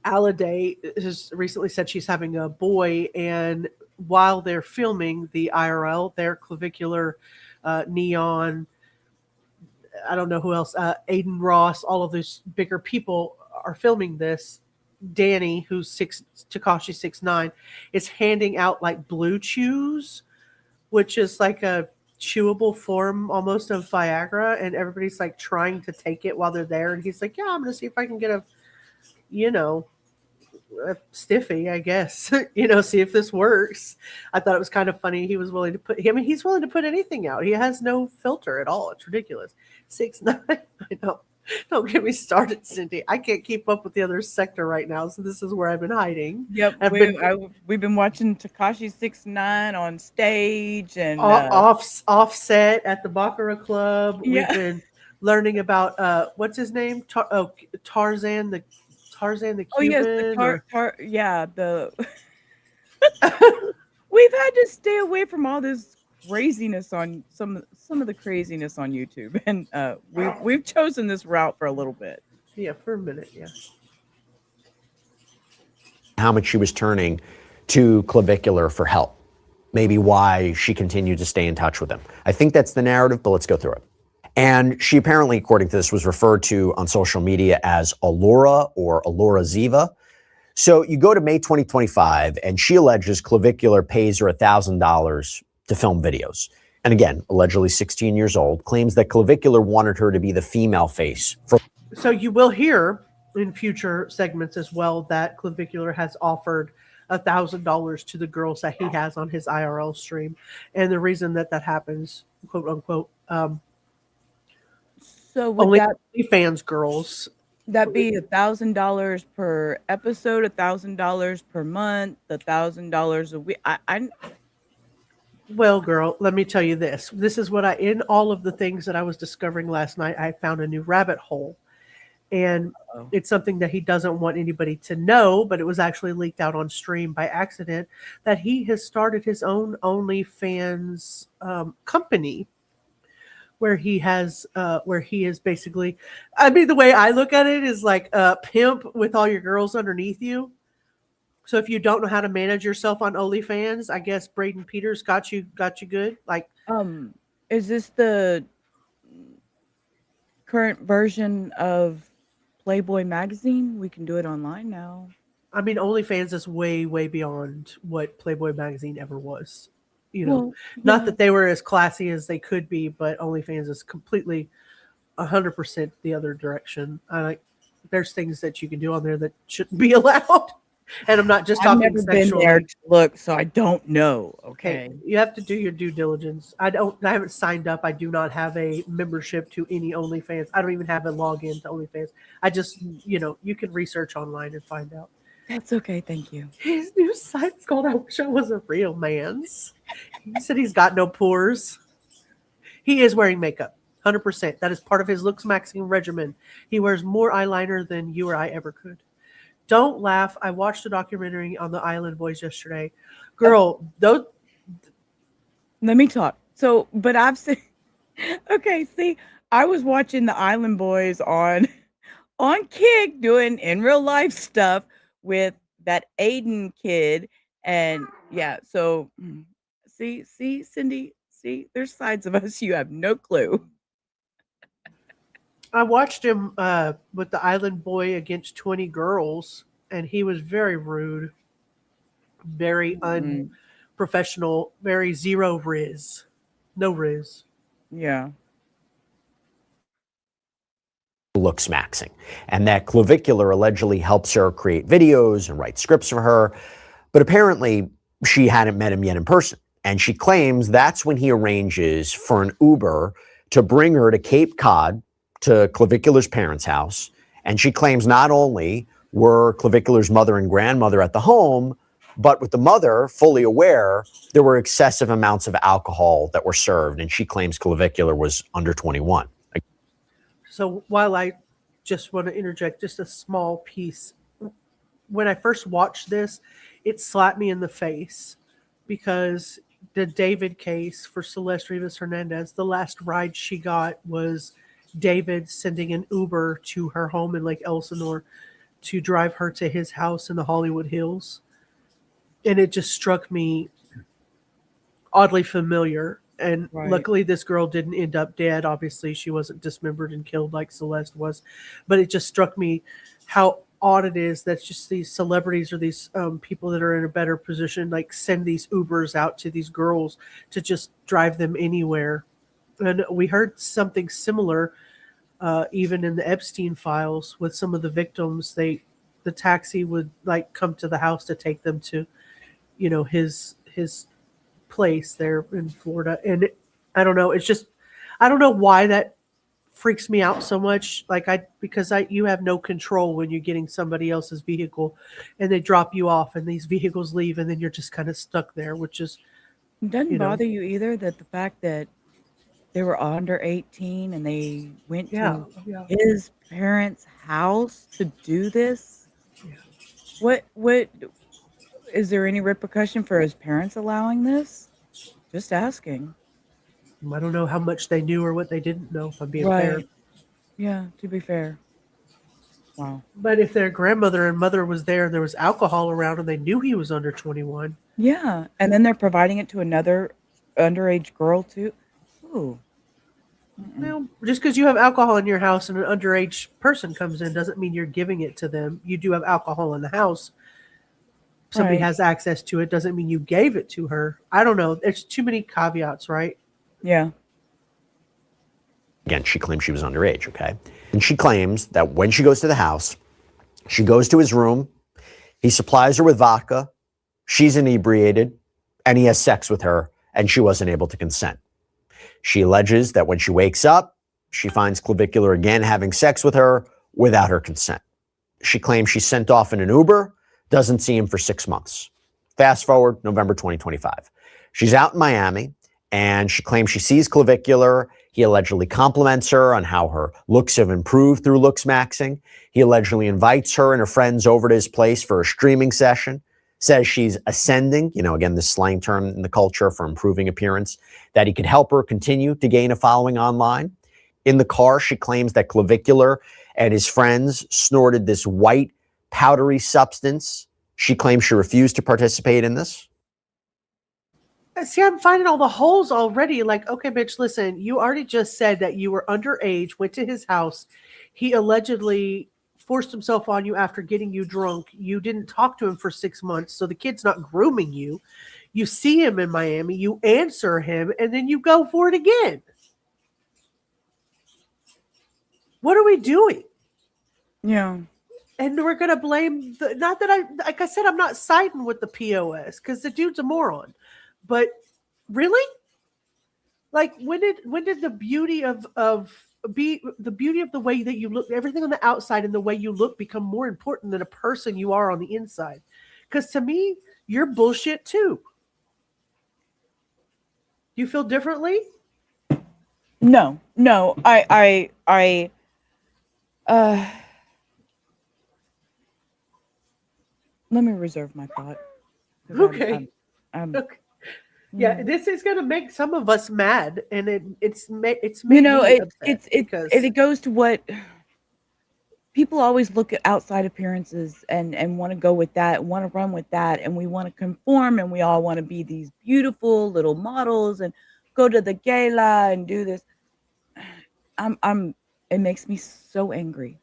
Alligator has recently said she's having a boy, and while they're filming the IRL, their Clavicular neon I don't know who else, Aiden Ross, all of those bigger people are filming this. Danny, who's Tekashi 6ix9ine, is handing out like blue chews, which is like a chewable form almost of Viagra, and everybody's like trying to take it while they're there. And he's like, "Yeah, I'm gonna see if I can get a stiffy, I guess, see if this works." I thought it was kind of funny. He was willing to he's willing to put anything out. He has no filter at all. It's ridiculous. 6ix9ine, I know. Don't get me started, Cindy. I can't keep up with the other sector right now, so this is where I've been hiding. Yep, we've been watching Tekashi 6ix9ine on stage and offset at the Bacara Club. Yeah. We've been learning about what's his name? Tarzan the Cuban. Oh yes, we've had to stay away from all this craziness on some of the craziness on YouTube, and we've chosen this route for a little bit. Yeah, for a minute, yeah. How much she was turning to Clavicular for help. Maybe why she continued to stay in touch with him. I think that's the narrative, but let's go through it. And she apparently, according to this, was referred to on social media as Alorah or Alorah Ziva. So you go to May 2025, and she alleges Clavicular pays her $1,000 to film videos. And again, allegedly 16 years old, claims that Clavicular wanted her to be the female face. So you will hear in future segments as well that Clavicular has offered $1,000 to the girls that he has on his IRL stream. And the reason that happens, quote unquote, so would only that fans girls. That be $1,000 per episode, $1,000 per month, $1,000 a week? Well, girl, let me tell you this. This is what in all of the things that I was discovering last night, I found a new rabbit hole. And it's something that he doesn't want anybody to know, but it was actually leaked out on stream by accident, that he has started his own OnlyFans company, where he is basically, I mean, the way I look at it is like a pimp with all your girls underneath you. So if you don't know how to manage yourself on OnlyFans, I guess Braden Peters got you good. Like, is this the current version of Playboy magazine? We can do it online now. I mean, OnlyFans is way, way beyond what Playboy magazine ever was. Not that they were as classy as they could be, but OnlyFans is completely 100% the other direction. There's things that you can do on there that shouldn't be allowed. And I'm not just talking sexually. I've never been there to look, so I don't know. Okay. You have to do your due diligence. I haven't signed up. I do not have a membership to any OnlyFans. I don't even have a login to OnlyFans. I just, you can research online and find out. That's okay. Thank you. His new site's called I Wish I Was a Real Man's. He said he's got no pores. He is wearing makeup, 100%. That is part of his looks maxing regimen. He wears more eyeliner than you or I ever could. Don't laugh. I watched a documentary on the Island Boys yesterday. Girl, those. Let me talk. So, but I've seen. Okay, see, I was watching the Island Boys on Kick doing in real life stuff with that Aiden kid, and yeah. So, see, Cindy, see, there's sides of us you have no clue. I watched him with the Island Boy against 20 girls, and he was very rude, very unprofessional, very zero riz. No riz. Yeah. Looks maxing, and that Clavicular allegedly helps her create videos and write scripts for her, but apparently she hadn't met him yet in person, and she claims that's when he arranges for an Uber to bring her to Cape Cod, to Clavicular's parents' house, and she claims not only were Clavicular's mother and grandmother at the home, but with the mother fully aware there were excessive amounts of alcohol that were served, and she claims Clavicular was under 21. So while I just want to interject just a small piece, when I first watched this, it slapped me in the face because the David case for Celeste Rivas Hernandez, the last ride she got was David sending an Uber to her home in Lake Elsinore to drive her to his house in the Hollywood Hills. And it just struck me oddly familiar. And Right. luckily, this girl didn't end up dead. Obviously, she wasn't dismembered and killed like Celeste was. But it just struck me how odd it is that just these celebrities or these people that are in a better position, like send these Ubers out to these girls to just drive them anywhere. And we heard something similar even in the Epstein files with some of the victims. The taxi would like come to the house to take them to, his place there in Florida. And I don't know. It's just, I don't know why that freaks me out so much. Because you have no control when you're getting somebody else's vehicle and they drop you off and these vehicles leave and then you're just kind of stuck there, which is, It doesn't you know, bother you either that the fact that they were under 18 and they went yeah, to yeah. his parents' house to do this? Yeah. What is there any repercussion for his parents allowing this? Just asking. I don't know how much they knew or what they didn't know, if I'm being fair. Right. Yeah, to be fair. Wow. But if their grandmother and mother was there and there was alcohol around and they knew he was under 21. Yeah, and then they're providing it to another underage girl too. Ooh. Well, just because you have alcohol in your house and an underage person comes in doesn't mean you're giving it to them. You do have alcohol in the house. Somebody Right. has access to it doesn't mean you gave it to her. I don't know. There's too many caveats, right? Yeah. Again, she claims she was underage, okay? And she claims that when she goes to the house, she goes to his room, he supplies her with vodka, she's inebriated, and he has sex with her, and she wasn't able to consent. She alleges that when she wakes up, she finds Clavicular again having sex with her without her consent. She claims she's sent off in an Uber, doesn't see him for 6 months. Fast forward, November 2025. She's out in Miami, and she claims she sees Clavicular. He allegedly compliments her on how her looks have improved through looks maxing. He allegedly invites her and her friends over to his place for a streaming session, says she's ascending, again, this slang term in the culture for improving appearance, that he could help her continue to gain a following online. In the car, she claims that Clavicular and his friends snorted this white, powdery substance. She claims she refused to participate in this. See, I'm finding all the holes already. Like, okay, bitch, listen, you already just said that you were underage, went to his house. He allegedly forced himself on you after getting you drunk. You didn't talk to him for 6 months, so the kid's not grooming you. You see him in Miami, you answer him, and then you go for it again. What are we doing? Yeah. And we're going to blame not that like I said, I'm not siding with the POS because the dude's a moron. But really? Like when did the beauty of the way that you look, everything on the outside and the way you look become more important than a person you are on the inside? Because to me, you're bullshit too. Do you feel differently? No. Let me reserve my thought. 'Cause Okay. I'm Okay. Yeah, this is going to make some of us mad, and it's made you know, me it upset because it goes to what people always look at outside appearances and want to go with that, want to run with that, and we want to conform, and we all want to be these beautiful little models and go to the gala and do this. It makes me so angry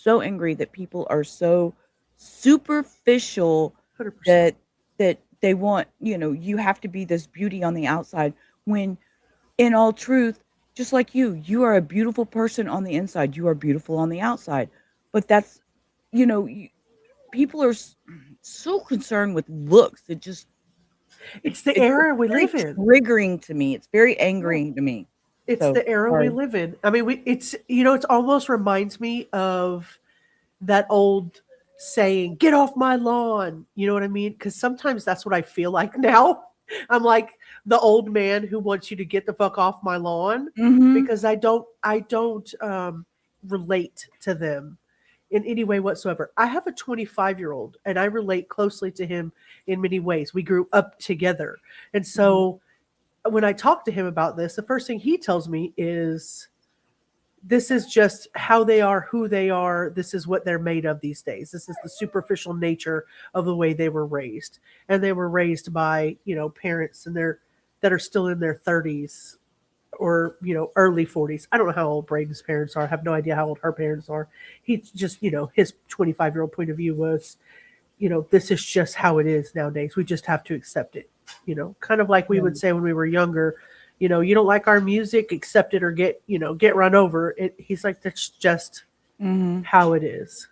that people are so superficial 100%. that they want, you have to be this beauty on the outside when in all truth, just like you are a beautiful person on the inside, you are beautiful on the outside. But that's, people are so concerned with looks. It's the era we very live in. triggering to me. It's very angering to me. It's So, the era we sorry. live in. I mean, it's it almost reminds me of that old saying, "Get off my lawn." You know what I mean? Because sometimes that's what I feel like now. I'm like the old man who wants you to get the fuck off my lawn Mhm. because I don't relate to them in any way whatsoever. I have a 25-year-old and I relate closely to him in many ways. We grew up together. And so when I talk to him about this, the first thing he tells me is this is just how they are, who they are. This is what they're made of these days. This is the superficial nature of the way they were raised. And they were raised by, parents and that are still in their 30s or, early 40s. I don't know how old Braden's parents are. I have no idea how old her parents are. He just, his 25-year-old point of view was, this is just how it is nowadays. We just have to accept it. Kind of like we would say when we were younger, you don't like our music, accept it or get run over. He's like, that's just how it is.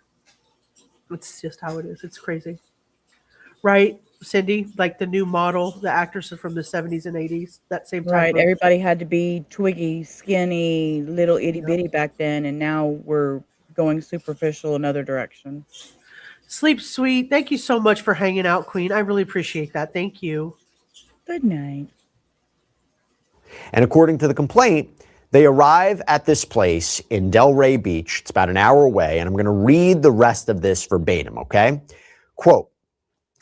It's just how it is. It's crazy. Right, Cindy? Like the new model, the actresses from the 70s and 80s, that same type Right. of... Everybody had to be twiggy, skinny, little itty bitty back then, and now we're going superficial another direction. Sleep sweet. Thank you so much for hanging out, Queen. I really appreciate that. Thank you. Good night. And according to the complaint, they arrive at this place in Delray Beach. It's about an hour away, and I'm going to read the rest of this verbatim, okay? Quote,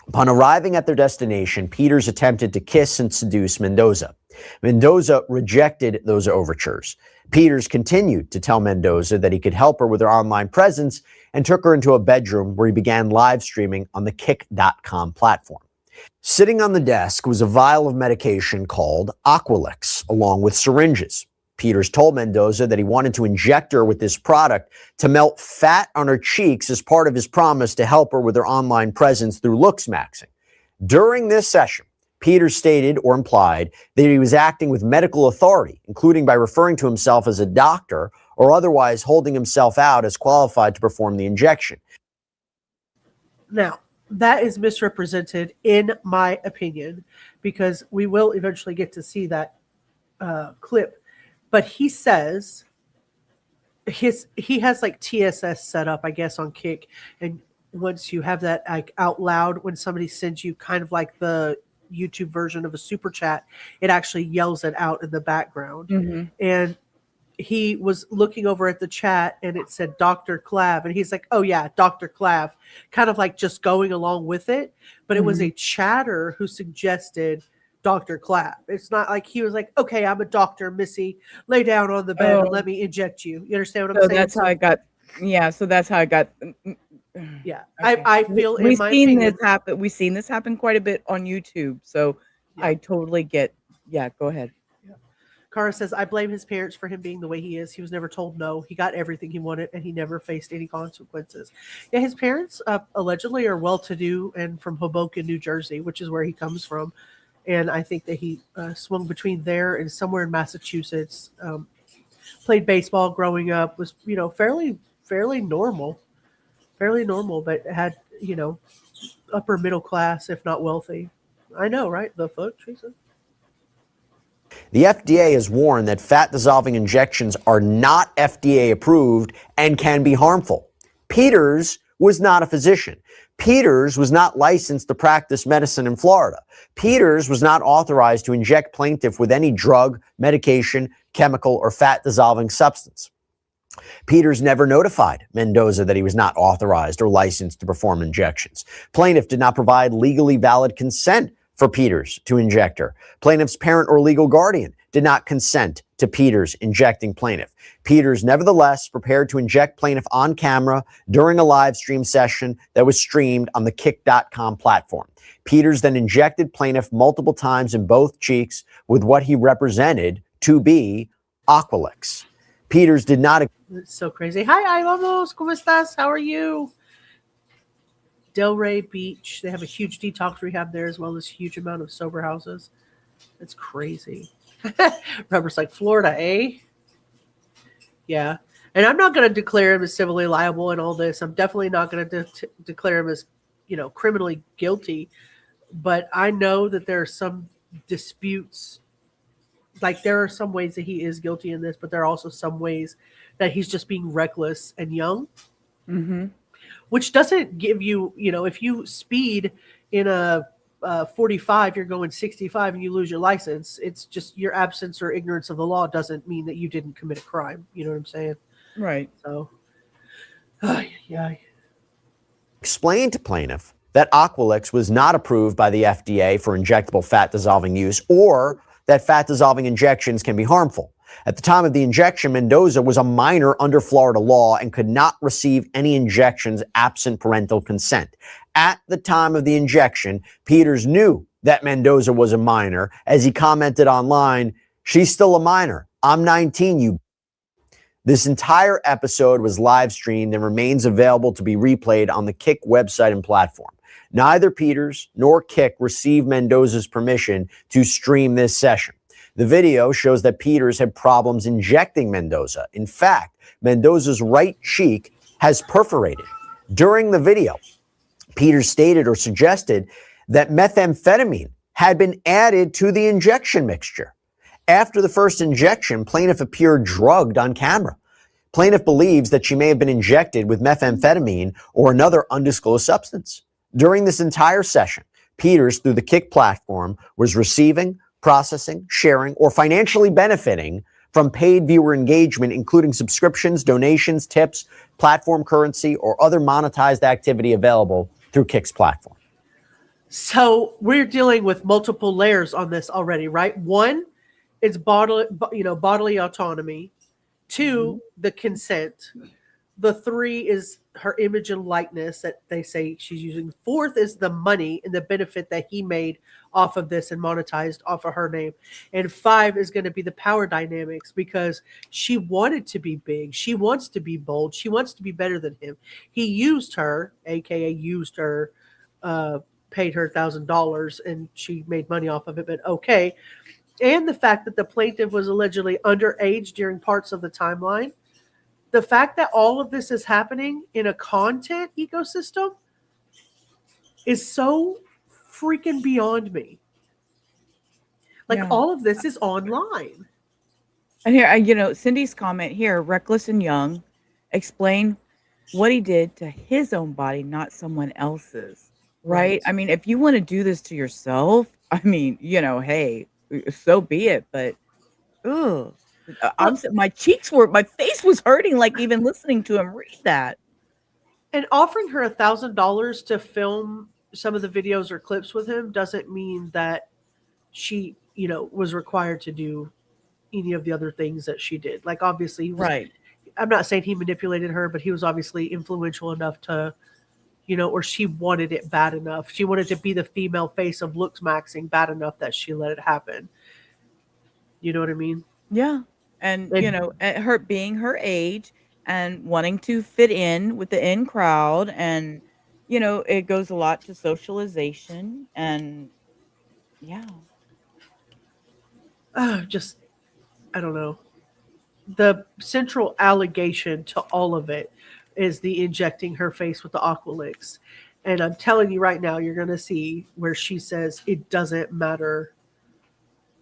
upon arriving at their destination, Peters attempted to kiss and seduce Mendoza. Mendoza rejected those overtures. Peters continued to tell Mendoza that he could help her with her online presence and took her into a bedroom where he began live streaming on the Kick.com platform. Sitting on the desk was a vial of medication called Aqualix, along with syringes. Peters told Mendoza that he wanted to inject her with this product to melt fat on her cheeks as part of his promise to help her with her online presence through looks maxing. During this session, Peters stated or implied that he was acting with medical authority, including by referring to himself as a doctor or otherwise holding himself out as qualified to perform the injection. Now, that is misrepresented in my opinion, because we will eventually get to see that clip. But he says he has like TSS set up, I guess, on Kick. And once you have that like out loud, when somebody sends you kind of like the YouTube version of a super chat, it actually yells it out in the background. And he was looking over at the chat and it said Dr. Clav. And he's like, oh yeah, Dr. Clav, kind of like just going along with it. But it was a chatter who suggested Dr. Clav. It's not like he was like, okay, I'm a doctor, Missy, lay down on the bed and let me inject you. You understand what I'm saying? That's how I got. Yeah. So that's how I got. Yeah. Okay. I feel we've in my seen opinion, this happen. We've seen this happen quite a bit on YouTube. So I totally get. Yeah. Go ahead. Kara says, I blame his parents for him being the way he is. He was never told no. He got everything he wanted, and he never faced any consequences. Yeah, his parents allegedly are well-to-do and from Hoboken, New Jersey, which is where he comes from. And I think that he swung between there and somewhere in Massachusetts. Played baseball growing up, was fairly normal, but had upper middle class, if not wealthy. I know, right? The fuck, Teresa? The FDA has warned that fat-dissolving injections are not FDA approved and can be harmful. Peters was not a physician. Peters was not licensed to practice medicine in Florida. Peters was not authorized to inject plaintiff with any drug, medication, chemical, or fat-dissolving substance. Peters never notified Mendoza that he was not authorized or licensed to perform injections. Plaintiff did not provide legally valid consent for Peters to inject her. Plaintiff's parent or legal guardian did not consent to Peters injecting plaintiff. Peters nevertheless prepared to inject plaintiff on camera during a live stream session that was streamed on the Kick.com platform. Peters then injected plaintiff multiple times in both cheeks with what he represented to be Aqualix. Peters did not... It's so crazy. Hi, vamos. ¿Cómo estás? How are you? Delray Beach. They have a huge detox rehab there as well as a huge amount of sober houses. It's crazy. Robert's like, Florida, eh? Yeah. And I'm not going to declare him as civilly liable and all this. I'm definitely not going to declare him as, criminally guilty. But I know that there are some disputes. Like, there are some ways that he is guilty in this, but there are also some ways that he's just being reckless and young. Which doesn't give you, if you speed in a 45, you're going 65 and you lose your license. It's just your absence or ignorance of the law doesn't mean that you didn't commit a crime. You know what I'm saying? Right. So, yeah. Explained to plaintiff that Aqualix was not approved by the FDA for injectable fat-dissolving use or that fat-dissolving injections can be harmful. At the time of the injection, Mendoza was a minor under Florida law and could not receive any injections absent parental consent. At the time of the injection, Peters knew that Mendoza was a minor, as he commented online, "She's still a minor. I'm 19, you." This entire episode was live streamed and remains available to be replayed on the Kick website and platform. Neither Peters nor Kick received Mendoza's permission to stream this session. The video shows that Peters had problems injecting Mendoza. In fact, Mendoza's right cheek has perforated. During the video, Peters stated or suggested that methamphetamine had been added to the injection mixture. After the first injection, plaintiff appeared drugged on camera. Plaintiff believes that she may have been injected with methamphetamine or another undisclosed substance. During this entire session, Peters, through the Kick platform, was receiving, processing, sharing, or financially benefiting from paid viewer engagement, including subscriptions, donations, tips, platform currency, or other monetized activity available through Kick's platform. So we're dealing with multiple layers on this already, right? One, it's bodily autonomy. Two, the consent. The three is her image and likeness that they say she's using. Fourth is the money and the benefit that he made off of this and monetized off of her name. And five is going to be the power dynamics, because she wanted to be big. She wants to be bold. She wants to be better than him. He used her, aka used her, paid her $1,000 and she made money off of it, but okay. And the fact that the plaintiff was allegedly underage during parts of the timeline. The fact that all of this is happening in a content ecosystem is so freaking beyond me. Like, all of this is online. And here, Cindy's comment here, reckless and young, explain what he did to his own body, not someone else's. Right? I mean, if you want to do this to yourself, I mean, hey, so be it. But, my face was hurting, like even listening to him read that. And offering her $1,000 to film some of the videos or clips with him doesn't mean that she, was required to do any of the other things that she did. Like, obviously, I'm not saying he manipulated her, but he was obviously influential enough to, or she wanted it bad enough. She wanted to be the female face of looks maxing bad enough that she let it happen. You know what I mean? Yeah. And her being her age and wanting to fit in with the in crowd, and it goes a lot to socialization, and I don't know. The central allegation to all of it is the injecting her face with the Aqualix. And I'm telling you right now, you're going to see where she says it doesn't matter.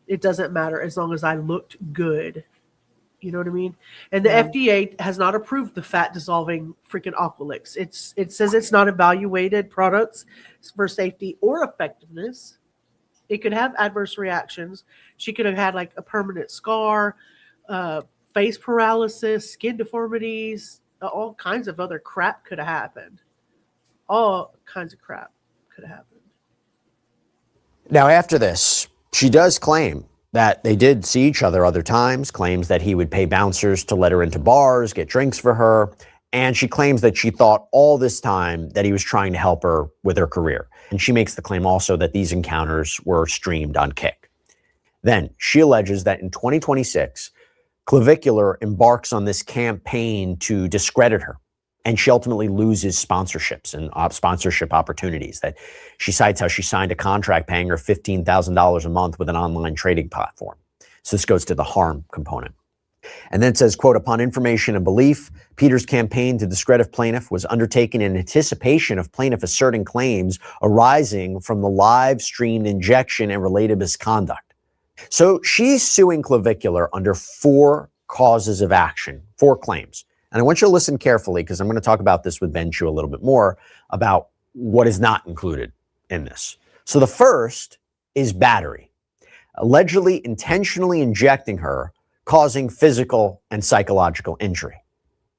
It doesn't matter as long as I looked good. You know what I mean? And the FDA has not approved the fat dissolving freaking Aqualix. It says it's not evaluated products for safety or effectiveness. It could have adverse reactions. She could have had like a permanent scar, face paralysis, skin deformities, all kinds of other crap could have happened. All kinds of crap could have happened. Now, after this, she does claim that they did see each other other times, claims that he would pay bouncers to let her into bars, get drinks for her, and she claims that she thought all this time that he was trying to help her with her career. And she makes the claim also that these encounters were streamed on Kick. Then she alleges that in 2026, Clavicular embarks on this campaign to discredit her, and she ultimately loses sponsorships and sponsorship opportunities. That she cites how she signed a contract paying her $15,000 a month with an online trading platform. So this goes to the harm component. And then it says, quote, upon information and belief, Peters' campaign to discredit plaintiff was undertaken in anticipation of plaintiff asserting claims arising from the live streamed injection and related misconduct. So she's suing Clavicular under 4 causes of action, 4 claims. And I want you to listen carefully, because I'm going to talk about this with Ben Chu a little bit more about what is not included in this. So the first is battery, allegedly intentionally injecting her, causing physical and psychological injury.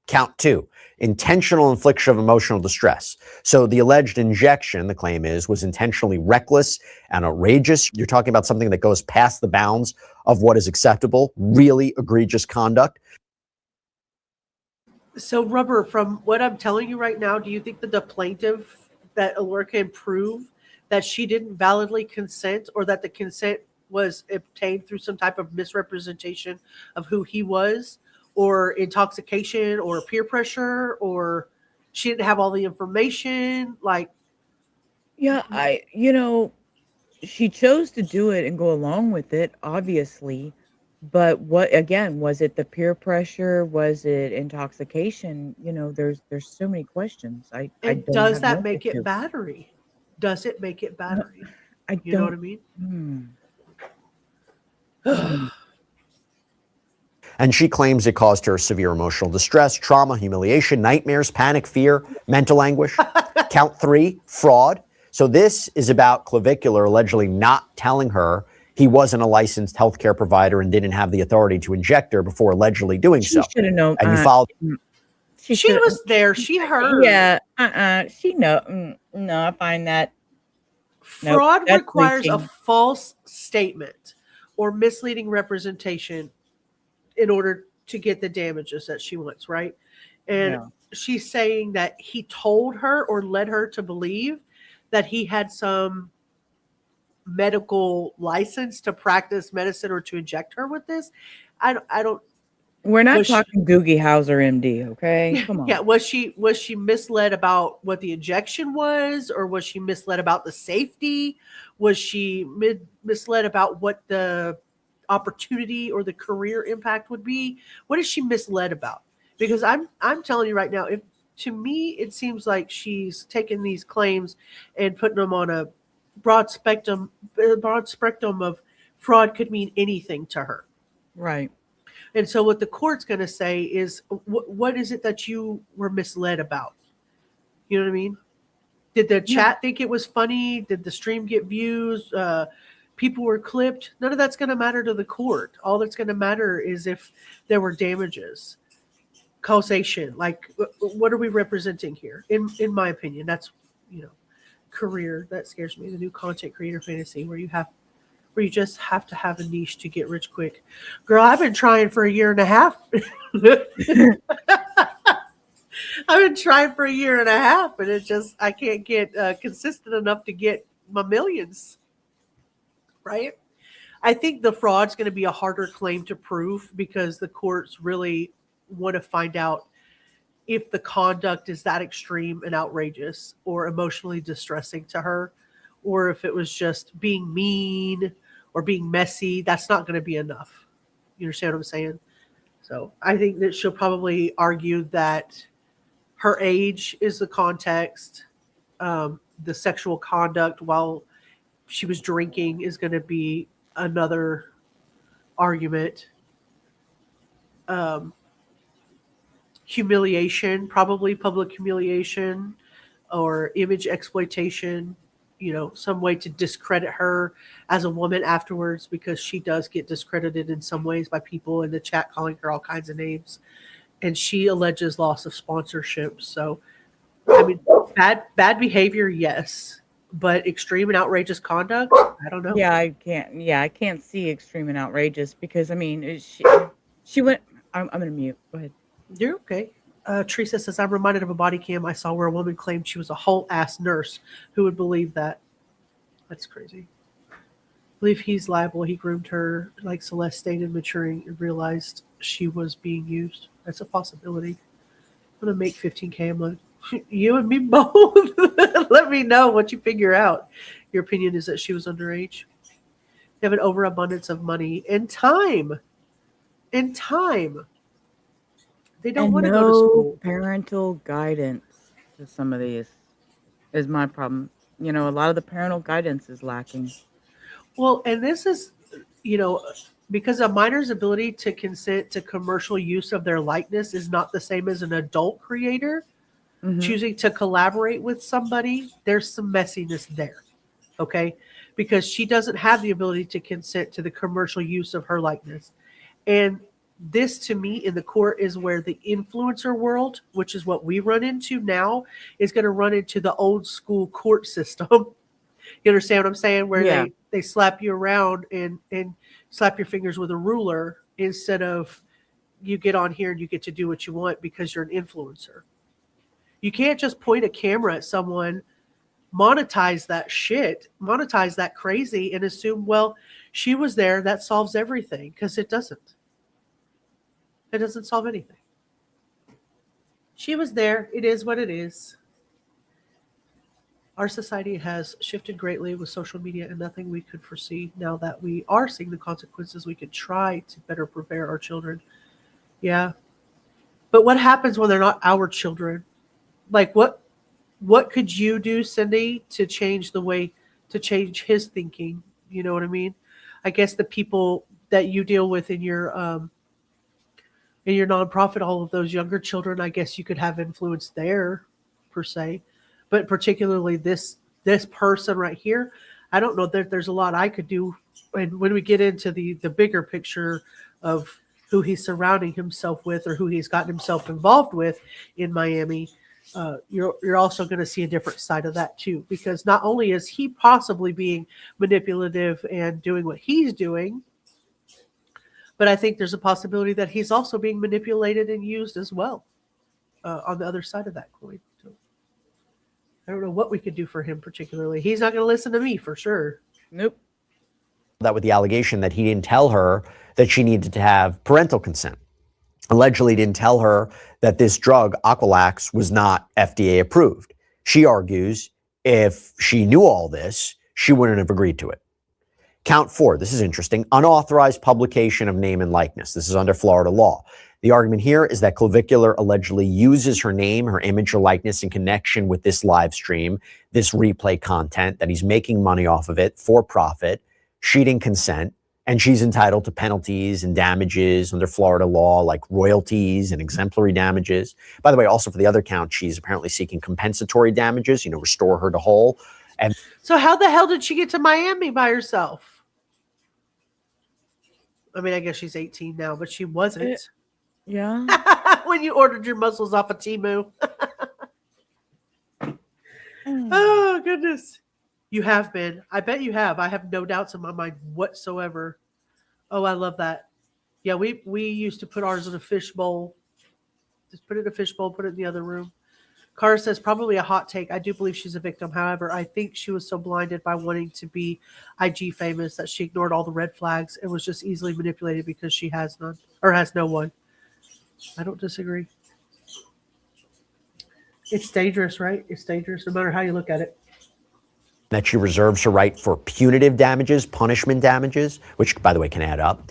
Count 2, intentional infliction of emotional distress. So the alleged injection, the claim is, was intentionally reckless and outrageous. You're talking about something that goes past the bounds of what is acceptable, really egregious conduct. So, Rubber, from what I'm telling you right now, do you think that the plaintiff, that Alorah, can prove that she didn't validly consent, or that the consent was obtained through some type of misrepresentation of who he was, or intoxication, or peer pressure, or she didn't have all the information. Like, Yeah, she chose to do it and go along with it, obviously. But what again, was it the peer pressure? Was it intoxication? There's so many questions. I and don't does have an that answer make it to. battery? Does it make it No, battery? I You know what don't. I mean? Hmm, hmm. And she claims it caused her severe emotional distress, trauma, humiliation, nightmares, panic, fear, mental anguish. Count 3, fraud. So this is about Clavicular allegedly not telling her he wasn't a licensed healthcare provider and didn't have the authority to inject her before allegedly doing She so. should have known. And you followed. She She should. was there. She heard. Yeah. She know. No, I find that. Nope. Fraud That's requires a reaching. false statement or misleading representation in order to get the damages that she wants, right? And Yeah. she's saying that he told her or led her to believe that he had some medical license to practice medicine or to inject her with this. I don't We're not was she, talking Doogie Howser, MD. Okay, come yeah, on. was she misled about what the injection was, or was she misled about the safety? Was she misled about what the opportunity or the career impact would be? What is she misled about? Because I'm telling you right now, if to me it seems like she's taking these claims and putting them on a broad spectrum of fraud could mean anything to her. Right. And so what the court's going to say is, what is it that you were misled about? You know what I mean? Did the Yeah. chat think it was funny? Did the stream get views? People were clipped? None of that's going to matter to the court. All that's going to matter is if there were damages, causation. Like, what are we representing here? In my opinion, that's, career. That scares me. The new content creator fantasy where you just have to have a niche to get rich quick. Girl, I've been trying for a year and a half. I've been trying for a year and a half, and I can't get consistent enough to get my millions. Right? I think the fraud's going to be a harder claim to prove because the courts really want to find out if the conduct is that extreme and outrageous or emotionally distressing to her, or if it was just being mean or being messy. That's not going to be enough. You understand what I'm saying? So I think that she'll probably argue that her age is the context. The sexual conduct while she was drinking is going to be another argument. Humiliation, probably public humiliation or image exploitation, some way to discredit her as a woman afterwards, because she does get discredited in some ways by people in the chat calling her all kinds of names. And she alleges loss of sponsorship. So, I mean, bad behavior, yes, but extreme and outrageous conduct, I don't know. Yeah, I can't. Yeah, I can't see extreme and outrageous because I mean, she went. I'm gonna mute. Go ahead. You're okay. Teresa says, I'm reminded of a body cam I saw where a woman claimed she was a whole ass nurse. Who would believe that? That's crazy. I believe he's liable. He groomed her, like Celeste stated, maturing and realized she was being used. That's a possibility. I'm going to make 15K. I'm like, you and me both. Let me know what you figure out. Your opinion is that she was underage. They have an overabundance of money and time. And time. They don't want to go to school. Parental guidance to some of these is my problem. A lot of the parental guidance is lacking. Well, and this is, because a minor's ability to consent to commercial use of their likeness is not the same as an adult creator choosing to collaborate with somebody. There's some messiness there, okay? Because she doesn't have the ability to consent to the commercial use of her likeness. And this, to me, in the court is where the influencer world, which is what we run into now, is going to run into the old school court system. You understand what I'm saying? Where they slap you around and slap your fingers with a ruler instead of you get on here and you get to do what you want because you're an influencer. You can't just point a camera at someone monetize that shit, monetize that crazy, and assume, well, she was there, that solves everything, because it doesn't. It doesn't solve anything. She was there. It is what it is. Our society has shifted greatly with social media, and nothing we could foresee. Now that we are seeing the consequences, we could try to better prepare our children. Yeah. But what happens when they're not our children? Like, what could you do, Cindy, to change his thinking? You know what I mean? I guess the people that you deal with in your nonprofit, all of those younger children, I guess you could have influence there, per se. But particularly this person right here, I don't know that there's a lot I could do. And when we get into the bigger picture of who he's surrounding himself with or who he's gotten himself involved with in Miami, you're also going to see a different side of that too. Because not only is he possibly being manipulative and doing what he's doing, but I think there's a possibility that he's also being manipulated and used as well on the other side of that coin. So I don't know what we could do for him particularly. He's not going to listen to me for sure. Nope. That with the allegation that he didn't tell her that she needed to have parental consent. Allegedly didn't tell her that this drug, Aqualax, was not FDA approved. She argues if she knew all this, she wouldn't have agreed to it. Count 4, this is interesting, unauthorized publication of name and likeness. This is under Florida law. The argument here is that Clavicular allegedly uses her name, her image, or likeness in connection with this live stream, this replay content, that he's making money off of it for profit. She didn't consent, and she's entitled to penalties and damages under Florida law, like royalties and exemplary damages. By the way, also for the other count, she's apparently seeking compensatory damages, restore her to whole. And so how the hell did she get to Miami by herself? I mean, I guess she's 18 now, but she wasn't. Yeah. When you ordered your mussels off of Temu. Oh, goodness. You have been. I bet you have. I have no doubts in my mind whatsoever. Oh, I love that. Yeah, we used to put ours in a fish bowl. Just put it in a fish bowl, put it in the other room. Cara says, probably a hot take. I do believe she's a victim. However, I think she was so blinded by wanting to be IG famous that she ignored all the red flags and was just easily manipulated because she has none or has no one. I don't disagree. It's dangerous, right? It's dangerous no matter how you look at it. That she reserves her right for punitive damages, punishment damages, which, by the way, can add up.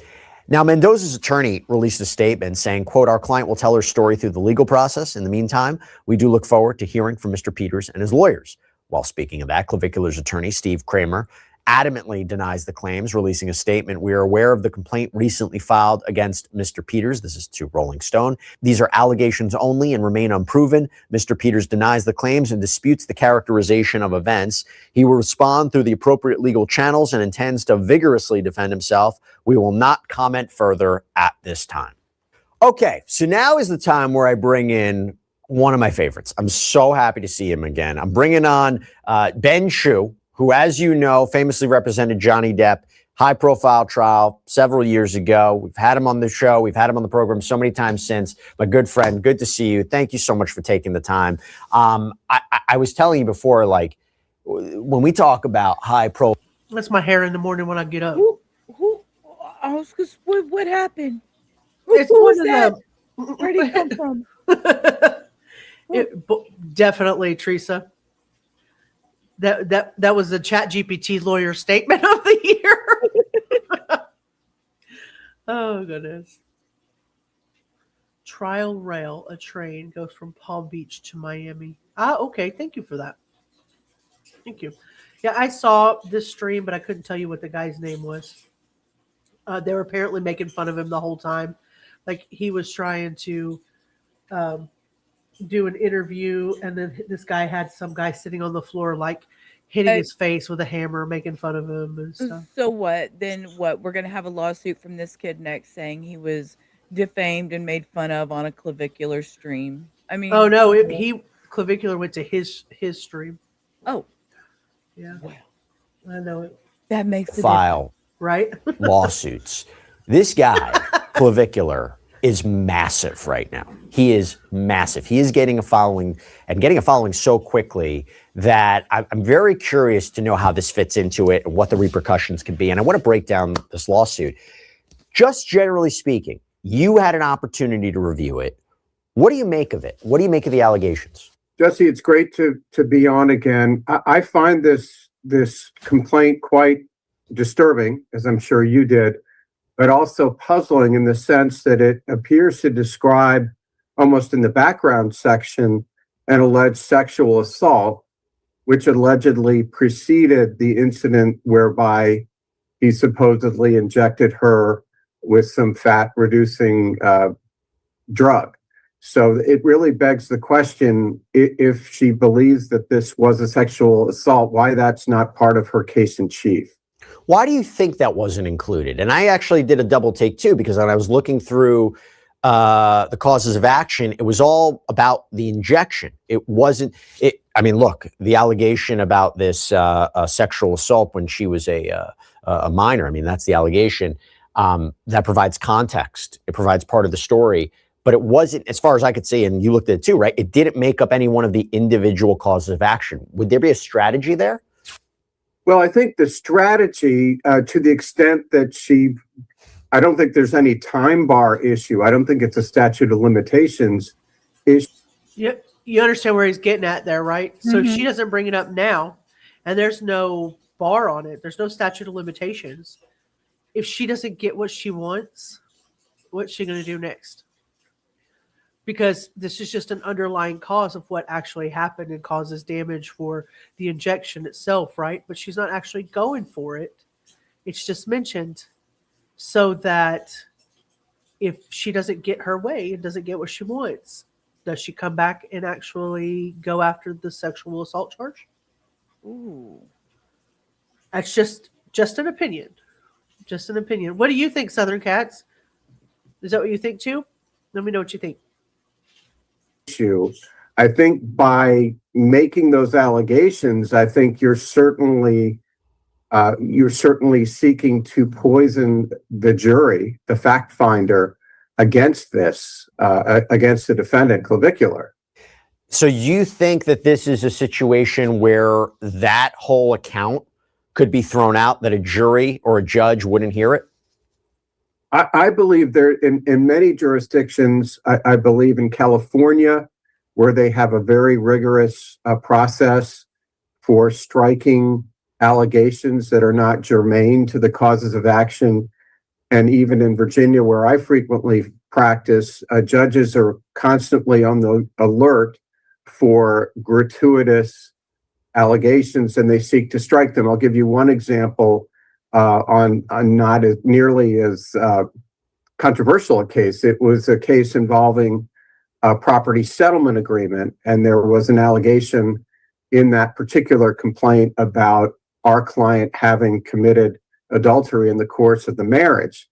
Now, Mendoza's attorney released a statement saying, quote, our client will tell her story through the legal process. In the meantime, we do look forward to hearing from Mr. Peters and his lawyers. While speaking of that, Clavicular's attorney, Steve Kramer, adamantly denies the claims, releasing a statement. We are aware of the complaint recently filed against Mr. Peters. This is to Rolling Stone. These are allegations only and remain unproven. Mr. Peters denies the claims and disputes the characterization of events. He will respond through the appropriate legal channels and intends to vigorously defend himself. We will not comment further at this time. Okay, so now is the time where I bring in one of my favorites. I'm so happy to see him again. I'm bringing on Ben Chu, who, as you know, famously represented Johnny Depp, high-profile trial several years ago. We've had him on the show. We've had him on the program so many times since. My good friend, good to see you. Thank you so much for taking the time. I was telling you before, like, when we talk about high-profile... That's my hair in the morning when I get up. What happened? It's who one was of that? them. Where did he come from? Definitely, Teresa. That was the ChatGPT lawyer statement of the year. Oh, goodness. Trial rail, a train goes from Palm Beach to Miami. Okay. Thank you for that. Thank you. Yeah, I saw this stream, but I couldn't tell you what the guy's name was. They were apparently making fun of him the whole time. Like, he was trying to do an interview, and then this guy had some guy sitting on the floor, like, hitting his face with a hammer, making fun of him and stuff. So what? Then what? We're going to have a lawsuit from this kid next saying he was defamed and made fun of on a Clavicular stream. I mean... Oh, no. Clavicular went to his stream. Oh. Yeah. Well, I know it. That makes a file difference. Right? lawsuits. This guy, Clavicular, is massive right now. He is massive. He is getting a following, and getting a following so quickly that I'm very curious to know how this fits into it and what the repercussions can be. And I want to break down this lawsuit. Just generally speaking, you had an opportunity to review it. What do you make of it? What do you make of the allegations? Jesse, it's great to be on again. I find this complaint quite disturbing, as I'm sure you did, but also puzzling in the sense that it appears to describe, almost in the background section, an alleged sexual assault, which allegedly preceded the incident whereby he supposedly injected her with some fat-reducing drug. So it really begs the question, if she believes that this was a sexual assault, why that's not part of her case in chief. Why do you think that wasn't included? And I actually did a double take too, because when I was looking through the causes of action, it was all about the injection. It wasn't, I mean, look, the allegation about this sexual assault when she was a minor, I mean, that's the allegation. That provides context. It provides part of the story. But it wasn't, as far as I could see, and you looked at it too, right? It didn't make up any one of the individual causes of action. Would there be a strategy there? Well, I think the strategy, to the extent that I don't think there's any time bar issue. I don't think it's a statute of limitations issue. Yep. You understand where he's getting at there, right? Mm-hmm. So she doesn't bring it up now, and there's no bar on it. There's no statute of limitations. If she doesn't get what she wants, what's she going to do next? Because this is just an underlying cause of what actually happened and causes damage for the injection itself, right? But she's not actually going for it. It's just mentioned so that if she doesn't get her way and doesn't get what she wants, does she come back and actually go after the sexual assault charge? Ooh. That's just an opinion. Just an opinion. What do you think, Southern Cats? Is that what you think too? Let me know what you think. Issue. I think by making those allegations, I think you're certainly seeking to poison the jury, the fact finder, against this, against the defendant, Clavicular. So you think that this is a situation where that whole account could be thrown out, that a jury or a judge wouldn't hear it? I believe there in many jurisdictions, I believe in California, where they have a very rigorous process for striking allegations that are not germane to the causes of action. And even in Virginia, where I frequently practice, judges are constantly on the alert for gratuitous allegations, and they seek to strike them. I'll give you one example. On not as nearly as controversial a case. It was a case involving a property settlement agreement, and there was an allegation in that particular complaint about our client having committed adultery in the course of the marriage.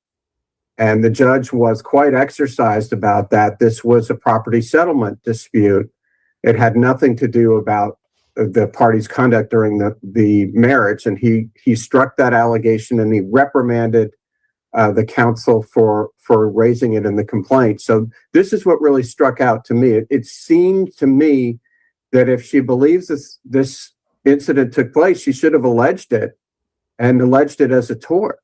And the judge was quite exercised about that. This was a property settlement dispute. It had nothing to do about the party's conduct during the marriage, and he struck that allegation, and he reprimanded the counsel for raising it in the complaint. So this is what really struck out to me. It seemed to me that if she believes this incident took place, she should have alleged it, and alleged it as a tort.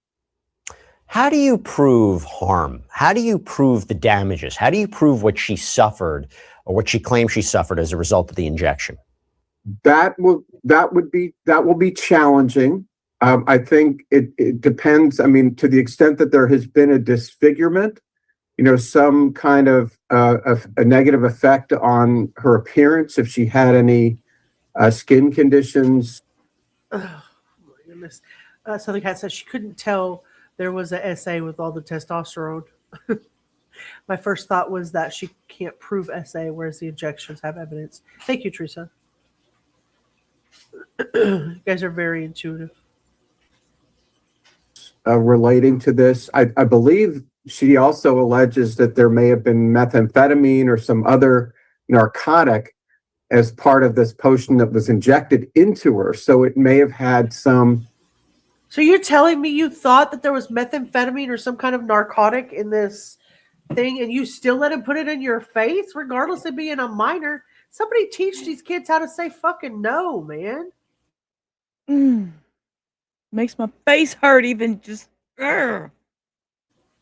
How do you prove harm? How do you prove the damages? How do you prove what she suffered or what she claims she suffered as a result of the injection? That will be challenging. I think it depends. I mean, to the extent that there has been a disfigurement, some kind of a negative effect on her appearance, if she had any skin conditions. Oh my goodness! Southern Cat says she couldn't tell there was an SA with all the testosterone. My first thought was that she can't prove SA, whereas the injections have evidence. Thank you, Teresa. You guys are very intuitive. Relating to this, I believe she also alleges that there may have been methamphetamine or some other narcotic as part of this potion that was injected into her. So it may have had some. So you're telling me you thought that there was methamphetamine or some kind of narcotic in this thing and you still let him put it in your face, regardless of being a minor. Somebody teach these kids how to say fucking no, man. Makes my face hurt even just. Urgh.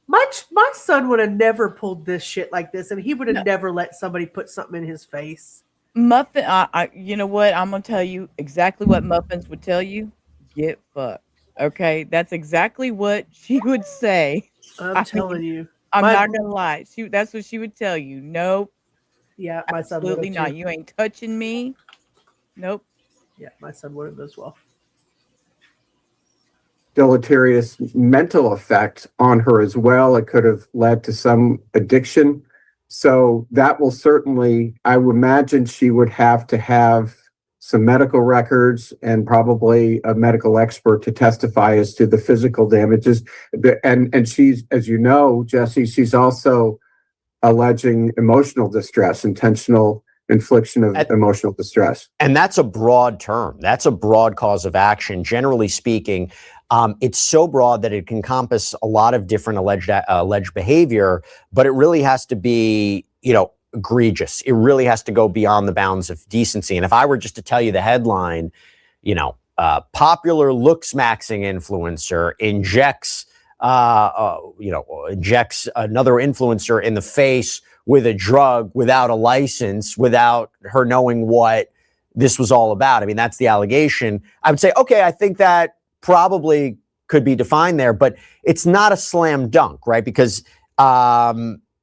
My son would have never pulled this shit like this, and he would have No. never let somebody put something in his face. Muffin, you know what? I'm gonna tell you exactly what Muffins would tell you. Get fucked. Okay, that's exactly what she would say. I'm I telling mean, you. I'm My- not gonna lie. That's what she would tell you. Nope, Yeah, my son would absolutely have not. too. You ain't touching me. Nope. Yeah, my son would have as well. Deleterious mental effect on her as well. It could have led to some addiction. So that will certainly, I would imagine she would have to have some medical records and probably a medical expert to testify as to the physical damages. And she's, as you know, Jesse, she's also alleging emotional distress, intentional infliction of emotional distress. And that's a broad term. That's a broad cause of action. Generally speaking, it's so broad that it can encompass a lot of different alleged behavior, but it really has to be, egregious. It really has to go beyond the bounds of decency. And if I were just to tell you the headline, popular looks maxing influencer injects another influencer in the face with a drug without a license, without her knowing what this was all about. I mean, that's the allegation. I would say, okay, I think that probably could be defined there, but it's not a slam dunk, right? Because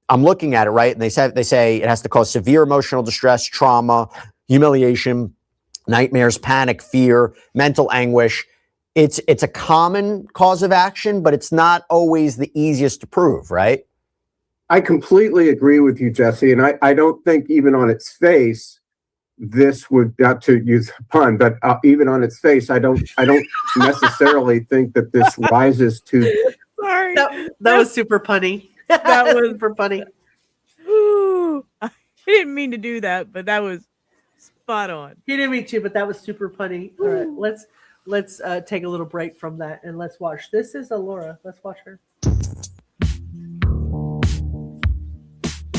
I'm looking at it, right? And they say it has to cause severe emotional distress, trauma, humiliation, nightmares, panic, fear, mental anguish. It's a common cause of action, but it's not always the easiest to prove, right? I completely agree with you, Jesse. And I don't think even on its face, this would, not to use a pun, but even on its face, I don't necessarily think that this rises to. Sorry. That was super punny. That was super punny. Ooh, I didn't mean to do that, but that was spot on. He didn't mean to, but that was super punny. All right, let's take a little break from that and let's watch. This is Alorah. Let's watch her.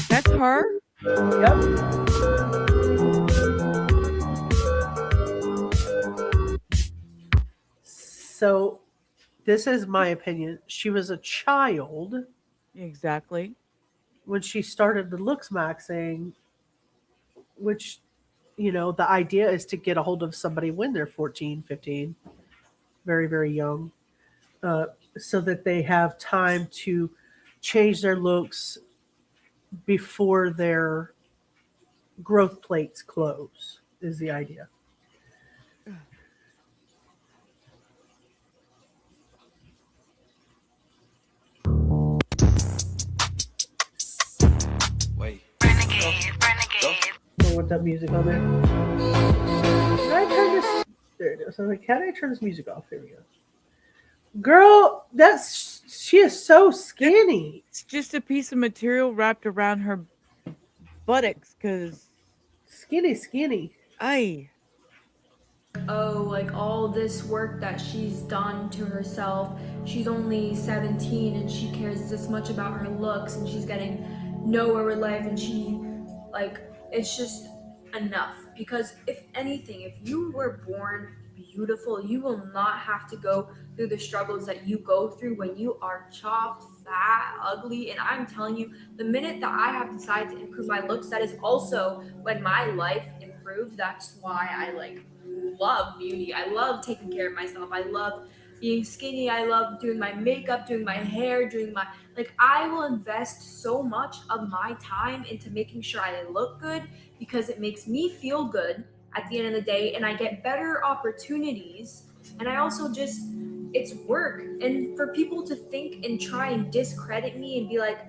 That's her? Yep. So, this is my opinion. She was a child. Exactly. When she started the looks maxing, which, the idea is to get a hold of somebody when they're 14, 15, very, very young, so that they have time to change their looks before their growth plates close, is the idea. Don't want that music on there. Can I turn this? There it is. I'm like, how do I turn this music off? Here we go. Girl, she is so skinny. It's just a piece of material wrapped around her buttocks, cause skinny. Like all this work that she's done to herself. She's only 17 and she cares this much about her looks and she's getting nowhere with life, and it's just enough. Because if anything, if you were born beautiful, you will not have to go through the struggles that you go through when you are chopped, fat, ugly. And I'm telling you, the minute that I have decided to improve my looks, that is also when my life improved. That's why I love beauty. I love taking care of myself. I love being skinny. I love doing my makeup, doing my hair, I will invest so much of my time into making sure I look good, because it makes me feel good at the end of the day, and I get better opportunities. And I also it's work. And for people to think and try and discredit me and be like,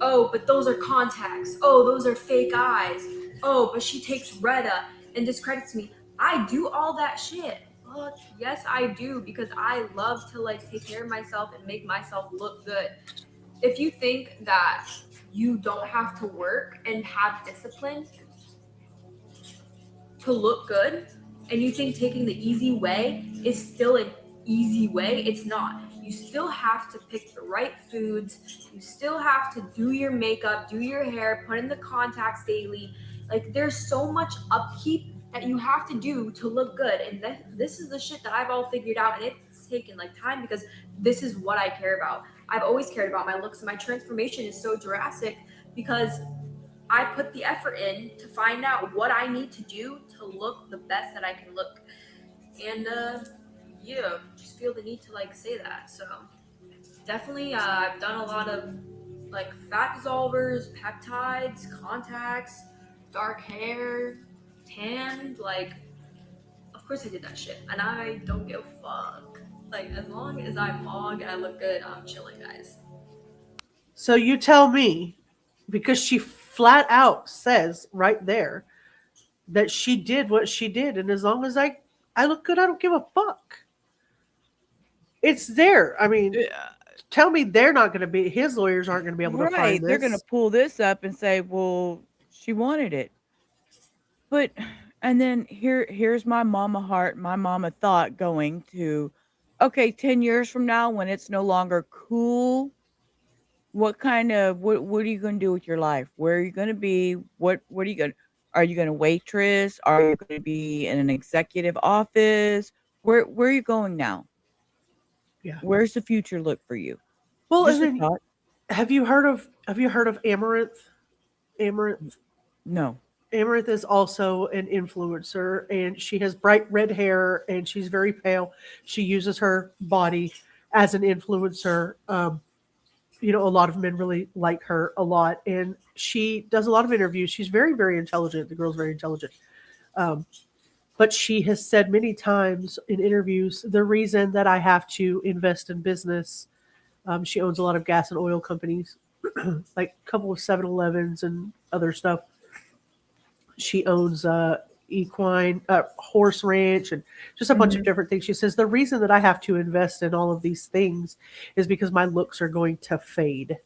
oh, but those are contacts. Oh, those are fake eyes. Oh, but she takes Retta and discredits me. I do all that shit. Fuck, yes, I do, because I love to take care of myself and make myself look good. If you think that you don't have to work and have discipline to look good, and you think taking the easy way is still an easy way, it's not. you still have to pick the right foods. You still have to do your makeup, do your hair, put in the contacts daily. Like there's so much upkeep that you have to do to look good. And this is the shit that I've all figured out, and it's taken like time because this is what I care about. I've always cared about my looks, and my transformation is so drastic because I put the effort in to find out what I need to do to look the best that I can look. And yeah, just feel the need to like say that. So definitely I've done a lot of like fat dissolvers, peptides, contacts, dark hair, tanned, like of course I did that shit. And I don't give a fuck. Like as long as I vlog and I look good, I'm chilling, guys. So you tell me, because she flat out says right there that she did what she did, and as long as I look good, I don't give a fuck. It's there. I mean, tell me they're not going to be, his lawyers aren't going to be able to find this. They're going to pull this up and say, well, she wanted it. But, and then here's my mama heart, my mama thought going to, okay, 10 years from now when it's no longer cool, what are you going to do with your life? Where are you going to be? What are you going to, are you going to waitress? Are you going to be in an executive office? Where are you going now? Yeah. Where's the future look for you? Well, Just and a thought. have you heard of Amaranth? Amaranth? No. Amaranth is also an influencer, and she has bright red hair, and she's very pale. She uses her body as an influencer. A lot of men really like her a lot, and she does a lot of interviews. She's very, very intelligent. The girl's very intelligent. But she has said many times in interviews, the reason that I have to invest in business, she owns a lot of gas and oil companies, like a couple of 7-Elevens and other stuff. She owns equine, horse ranch, and just a bunch of different things. She says, the reason that I have to invest in all of these things is because my looks are going to fade.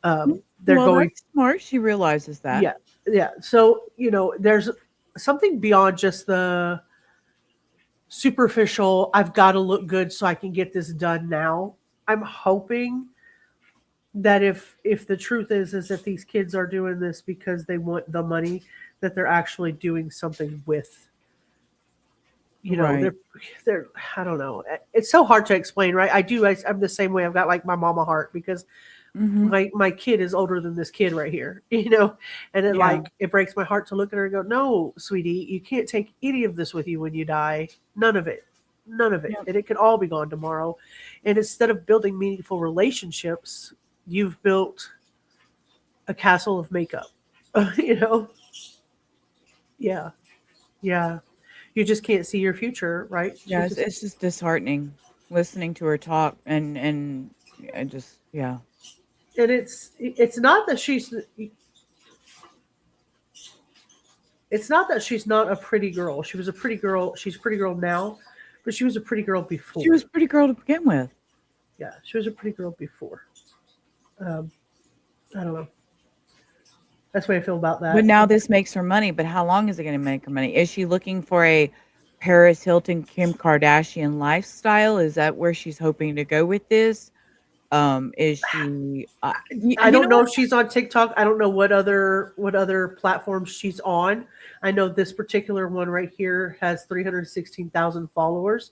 That's smart. She realizes that. Yeah. Yeah. So, there's something beyond just the superficial, I've got to look good so I can get this done now. I'm hoping that if the truth is that these kids are doing this because they want the money, that they're actually doing something with, Right. they're I don't know. It's so hard to explain, right? I'm the same way. I've got like my mama heart because my kid is older than this kid right here, and it breaks my heart to look at her and go, no, sweetie, you can't take any of this with you when you die. None of it. Yep. And it could all be gone tomorrow. And instead of building meaningful relationships, you've built a castle of makeup, Yeah. Yeah. You just can't see your future, right? Yeah, it's just disheartening listening to her talk and I just, yeah. And it's not that she's not a pretty girl. She was a pretty girl. She's a pretty girl now, but she was a pretty girl before. She was a pretty girl to begin with. Yeah, she was a pretty girl before. I don't know. That's the way I feel about that. But now this makes her money. But how long is it going to make her money? Is she looking for a Paris Hilton, Kim Kardashian lifestyle? Is that where she's hoping to go with this? Is she? I don't know if she's on TikTok. I don't know what other platforms she's on. I know this particular one right here has 316,000 followers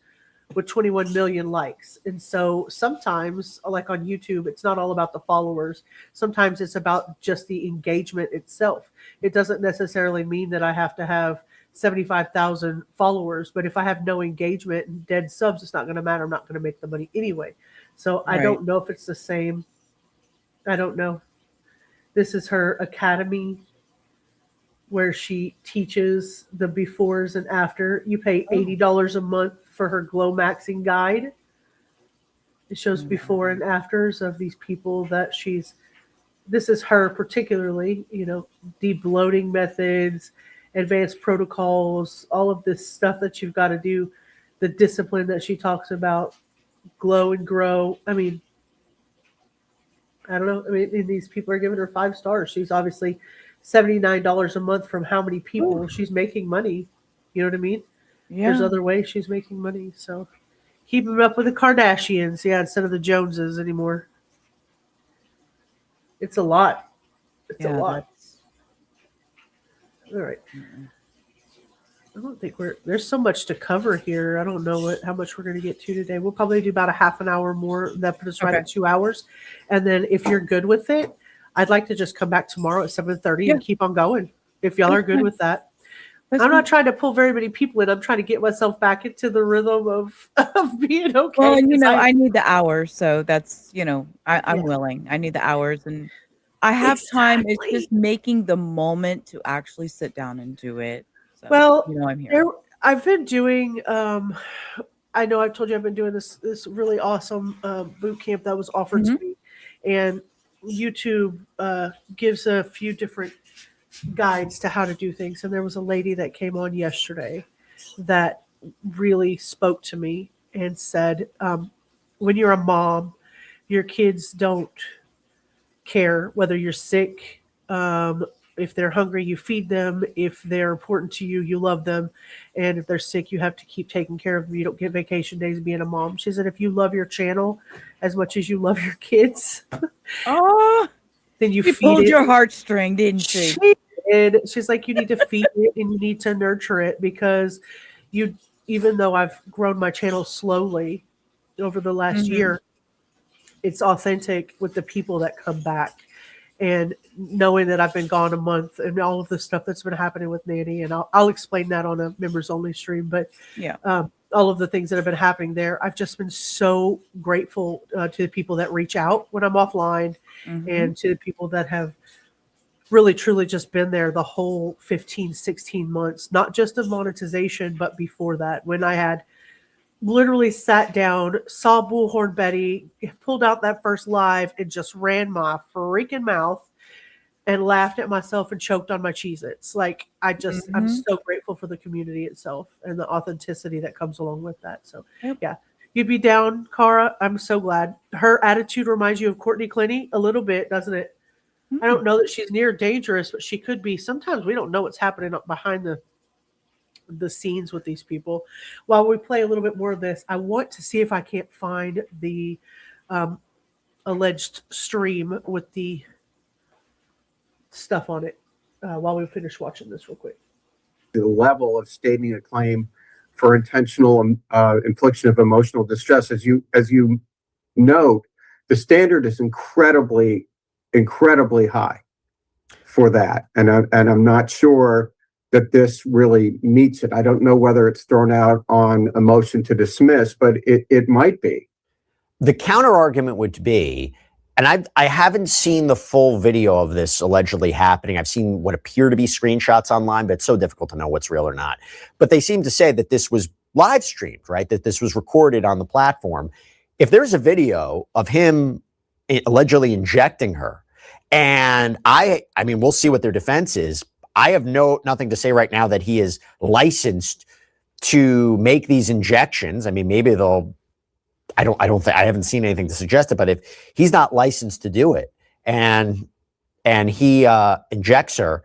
with 21 million likes. And so sometimes, like on YouTube, it's not all about the followers. Sometimes it's about just the engagement itself. It doesn't necessarily mean that I have to have 75,000 followers, but if I have no engagement and dead subs, it's not going to matter. I'm not going to make the money anyway. So I don't know if it's the same. I don't know. This is her academy where she teaches the befores and after. You pay $80 a month for her glow maxing guide. It shows before and afters of these people that this is her particularly, de-bloating methods, advanced protocols, all of this stuff that you've got to do, the discipline that she talks about, glow and grow. I mean, I don't know. I mean, and these people are giving her 5 stars. She's obviously $79 a month from how many people she's making money. You know what I mean? Yeah. There's other ways she's making money. So Keep him up with the Kardashians, yeah, instead of the Joneses anymore. It's a lot. It's a lot. All right. I don't think there's so much to cover here. I don't know how much we're going to get to today. We'll probably do about a half an hour more. That put us right at 2 hours. And then if you're good with it, I'd like to just come back tomorrow at 7:30 and keep on going. If y'all are good with that. I'm not trying to pull very many people in. I'm trying to get myself back into the rhythm of being okay. Well, and I need the hours, so that's I'm willing. I need the hours, and I have time. It's just making the moment to actually sit down and do it. So, well, I'm here. I've been doing. I know I've told you I've been doing this really awesome boot camp that was offered to me, and YouTube gives a few different guides to how to do things. And there was a lady that came on yesterday that really spoke to me and said, when you're a mom, your kids don't care whether you're sick. If they're hungry, you feed them. If they're important to you, you love them. And if they're sick, you have to keep taking care of them. You don't get vacation days being a mom. She said, if you love your channel as much as you love your kids, then you feed pulled it. Your heartstring, didn't she? She did. She's like, you need to feed it and you need to nurture it, because even though I've grown my channel slowly over the last year, it's authentic with the people that come back. And knowing that I've been gone a month and all of the stuff that's been happening with Nanny, and I'll explain that on a members only stream, but all of the things that have been happening there, I've just been so grateful to the people that reach out when I'm offline, and to the people that have really truly just been there the whole 15, 16 months, not just of monetization, but before that, when I had literally sat down, saw Bullhorn Betty, pulled out that first live and just ran my freaking mouth and laughed at myself and choked on my Cheez-Its. Like, I'm so grateful for the community itself and the authenticity that comes along with that. So yeah, you'd be down, Cara. I'm so glad. Her attitude reminds you of Courtney Clenny a little bit, doesn't it? I don't know that she's near dangerous, but she could be. Sometimes we don't know what's happening up behind the scenes with these people. While we play a little bit more of this, I want to see if I can't find the alleged stream with the stuff on it while we finish watching this real quick. The level of stating a claim for intentional infliction of emotional distress, as you note, the standard is incredibly high for that, and I'm not sure that this really meets it. I don't know whether it's thrown out on a motion to dismiss, but it might be. The counter argument would be, and I haven't seen the full video of this allegedly happening. I've seen what appear to be screenshots online, but it's so difficult to know what's real or not. But they seem to say that this was live streamed, right? That this was recorded on the platform. If there's a video of him allegedly injecting her, and I mean, we'll see what their defense is. I have nothing to say right now that he is licensed to make these injections. I mean, maybe they'll. I haven't seen anything to suggest it. But if he's not licensed to do it, and he injects her,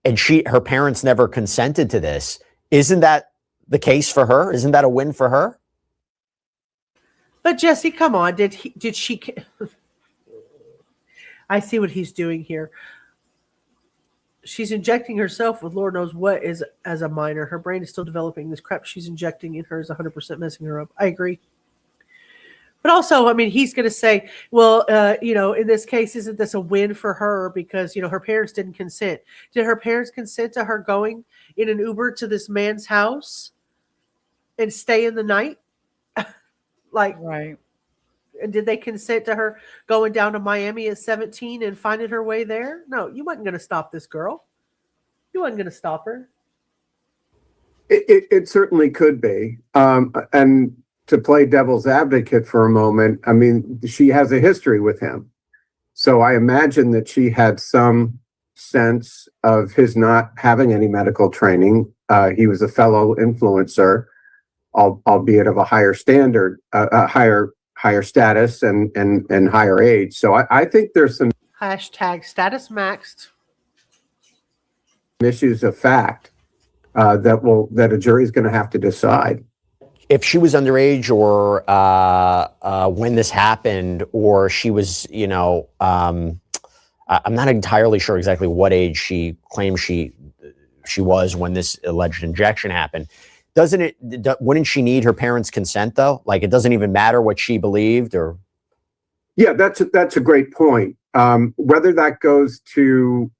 and her parents never consented to this, isn't that the case for her? Isn't that a win for her? But Jesse, come on, did she? I see what he's doing here. She's injecting herself with Lord knows what is as a minor. Her brain is still developing. This crap she's injecting in her is 100% messing her up. I agree. But also, I mean, he's going to say, well, in this case, isn't this a win for her because, her parents didn't consent? Did her parents consent to her going in an Uber to this man's house and stay in the night? Right. And did they consent to her going down to Miami at 17 and finding her way there? No, you wasn't going to stop this girl. You wasn't going to stop her. It certainly could be. And to play devil's advocate for a moment, I mean, she has a history with him. So I imagine that she had some sense of his not having any medical training. He was a fellow influencer, albeit of a higher standard, higher status and higher age. So I think there's some hashtag status maxed issues of fact that a jury is going to have to decide. if she was underage or when this happened, or she was, I'm not entirely sure exactly what age she claims she was when this alleged injection happened. Wouldn't she need her parents' consent though? Like, it doesn't even matter what she believed, or? Yeah, that's a great point. Whether that goes to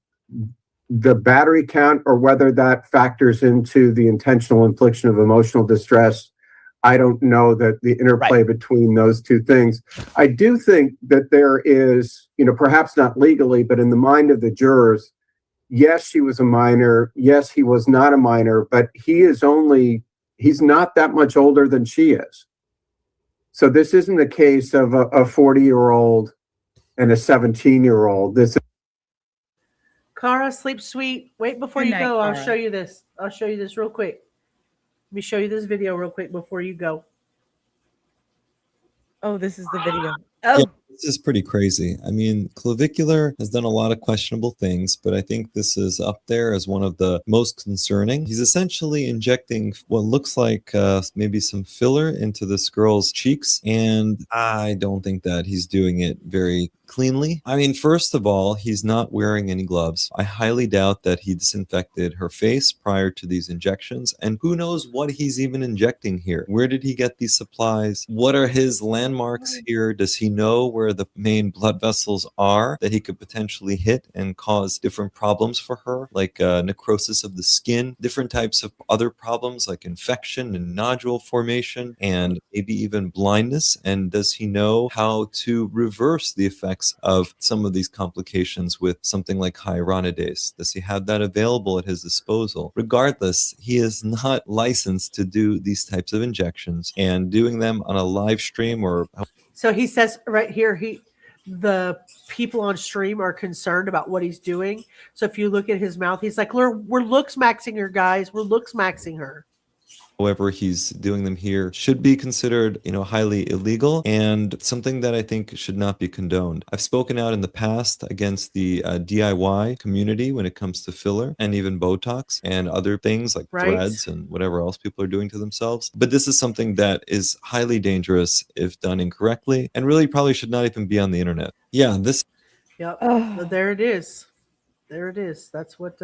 the battery count or whether that factors into the intentional infliction of emotional distress, I don't know that the interplay between those two things. I do think that there is, perhaps not legally, but in the mind of the jurors, yes, she was a minor. Yes, he was not a minor, but he's not that much older than she is. So this isn't a case of a 40-year-old and a 17-year-old. This is Cara, sleep sweet. Wait before Good you night, go. I'll Cara. show you this. I'll show you this real quick. Let me show you this video real quick before you go. Oh, this is the video. Yeah, Oh, this is pretty crazy. I mean, Clavicular has done a lot of questionable things, but I think this is up there as one of the most concerning. He's essentially injecting what looks like maybe some filler into this girl's cheeks, and I don't think that he's doing it very cleanly. I mean, first of all, he's not wearing any gloves. I highly doubt that he disinfected her face prior to these injections, and who knows what he's even injecting here. Where did he get these supplies? What are his landmarks here? Does he know where the main blood vessels are that he could potentially hit and cause different problems for her, like necrosis of the skin, different types of other problems like infection and nodule formation, and maybe even blindness? And does he know how to reverse the effects of some of these complications with something like hyaluronidase? Does he have that available at his disposal? Regardless, he is not licensed to do these types of injections, and doing them on a live stream or... So he says right here, the people on stream are concerned about what he's doing. So if you look at his mouth, he's like, we're looks maxing her, guys. We're looks maxing her. However he's doing them here should be considered, highly illegal, and something that I think should not be condoned. I've spoken out in the past against the DIY community when it comes to filler and even Botox and other things like threads and whatever else people are doing to themselves. But this is something that is highly dangerous if done incorrectly, and really probably should not even be on the internet. Yeah, this... Yep. So there it is. There it is. That's what,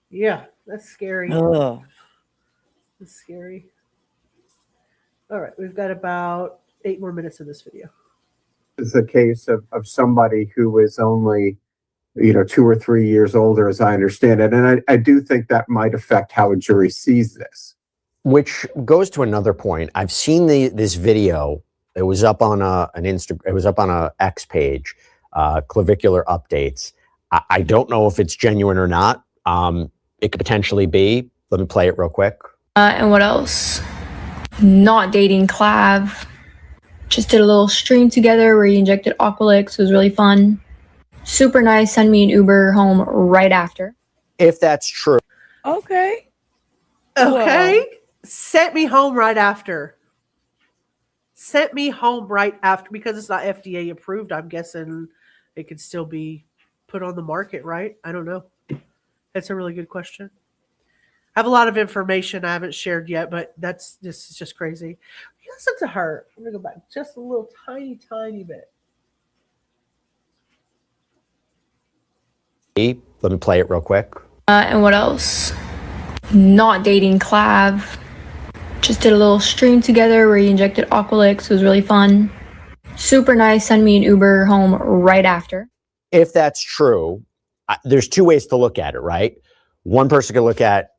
yeah, that's scary. That's scary. All right, we've got about 8 more minutes of this video. is a case of somebody who is only, 2 or 3 years older, as I understand it. And I do think that might affect how a jury sees this. Which goes to another point. I've seen this video. It was up on it was up on a X page, Clavicular updates. I don't know if it's genuine or not. It could potentially be. Let me play it real quick. And what else? Not dating Clav. Just did a little stream together where he injected Aqualix. It was really fun. Super nice. Send me an Uber home right after. If that's true. okay. Okay. Whoa. Sent me home right after. Sent me home right after, because it's not FDA approved. I'm guessing it could still be put on the market, right? I don't know. That's a really good question. I have a lot of information I haven't shared yet, but this is just crazy. Listen to her. I'm gonna go back just a little tiny bit. Let me play it real quick. And what else? Not dating Clav. Just did a little stream together where he injected Aqualix. It was really fun. Super nice. Send me an Uber home right after. If that's true, there's 2 ways to look at it, right? One person could look at,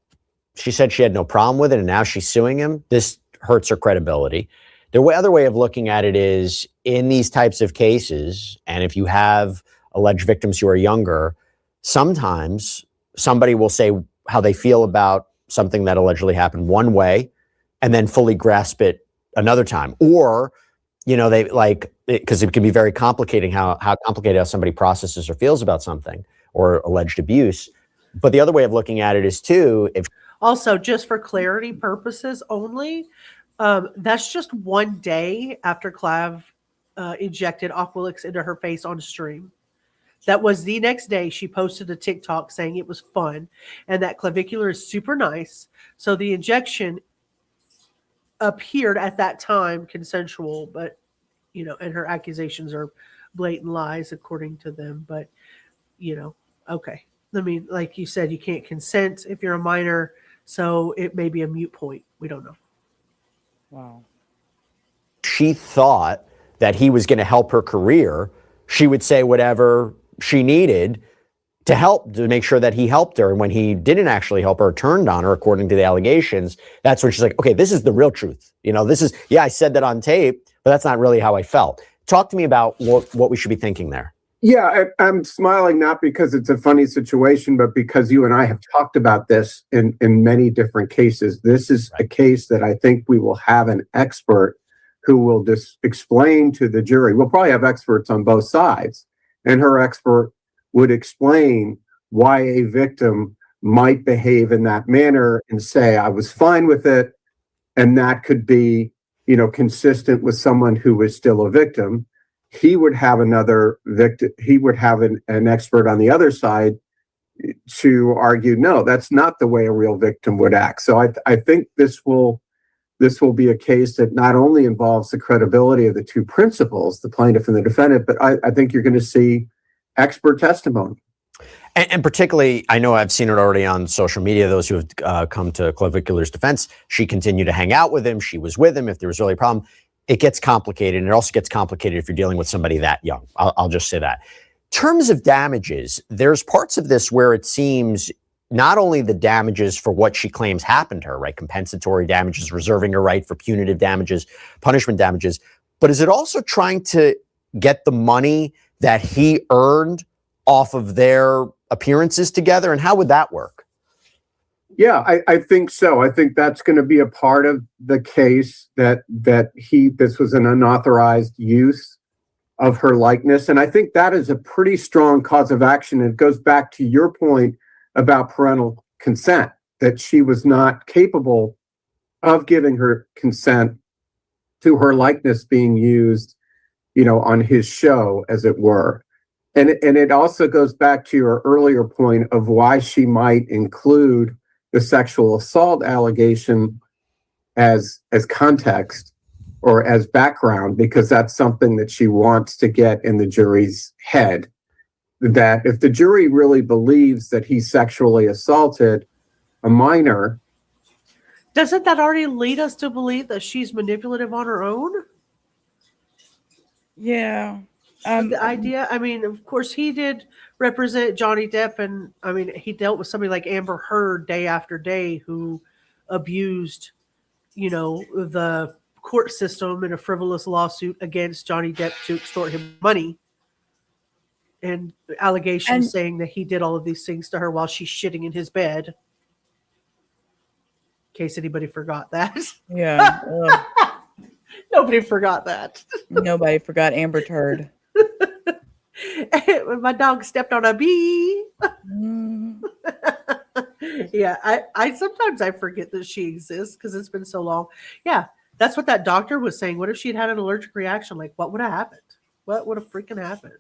she said she had no problem with it, and now she's suing him. This hurts her credibility. The other way of looking at it is, in these types of cases, and if you have alleged victims who are younger, sometimes somebody will say how they feel about something that allegedly happened one way and then fully grasp it another time. Or, they because it can be very complicating how complicated how somebody processes or feels about something or alleged abuse. But the other way of looking at it is too, if Also, just for clarity purposes only, that's just one day after Clav injected Aqualix into her face on stream. That was the next day she posted a TikTok saying it was fun and that Clavicular is super nice. So the injection appeared at that time consensual, but and her accusations are blatant lies according to them. But okay. I mean, like you said, you can't consent if you're a minor, so it may be a moot point. We don't know. Wow. She thought that he was going to help her career. She would say whatever she needed to help, to make sure that he helped her. And when he didn't actually help her, turned on her, according to the allegations, that's when she's like, okay, this is the real truth. This is, I said that on tape, but that's not really how I felt. Talk to me about what we should be thinking there. Yeah, I'm smiling not because it's a funny situation, but because you and I have talked about this in many different cases. This is a case that I think we will have an expert who will just explain to the jury. We'll probably have experts on both sides, and her expert would explain why a victim might behave in that manner and say, I was fine with it. And that could be, consistent with someone who is still a victim. He would have another victim. He would have an expert on the other side to argue, no, that's not the way a real victim would act. So I think this will be a case that not only involves the credibility of the two principals, the plaintiff and the defendant, but I think you're going to see expert testimony. And particularly, I know I've seen it already on social media, those who have come to Clavicular's defense. She continued to hang out with him. She was with him if there was really a problem. It gets complicated, and it also gets complicated if you're dealing with somebody that young. I'll just say that. Terms of damages, there's parts of this where it seems not only the damages for what she claims happened to her, right? Compensatory damages, reserving her right for punitive damages, punishment damages, but is it also trying to get the money that he earned off of their appearances together? And how would that work? Yeah, I think so. I think that's going to be a part of the case that this was an unauthorized use of her likeness. And I think that is a pretty strong cause of action. It goes back to your point about parental consent, that she was not capable of giving her consent to her likeness being used, on his show, as it were. And it also goes back to your earlier point of why she might include the sexual assault allegation as context or as background, because that's something that she wants to get in the jury's head. That if the jury really believes that he sexually assaulted a minor. Doesn't that already lead us to believe that she's manipulative on her own? Yeah. The idea, I mean, of course, he did represent Johnny Depp, and I mean, he dealt with somebody like Amber Heard day after day who abused, the court system in a frivolous lawsuit against Johnny Depp to extort him money, and allegations saying that he did all of these things to her while she's shitting in his bed. In case anybody forgot that. Yeah. Nobody forgot that. Nobody forgot Amber Turd. When my dog stepped on a bee. Yeah, I sometimes I forget that she exists because it's been so long. Yeah, that's what that doctor was saying. What if she'd had an allergic reaction? Like, what would have happened? What would have freaking happened?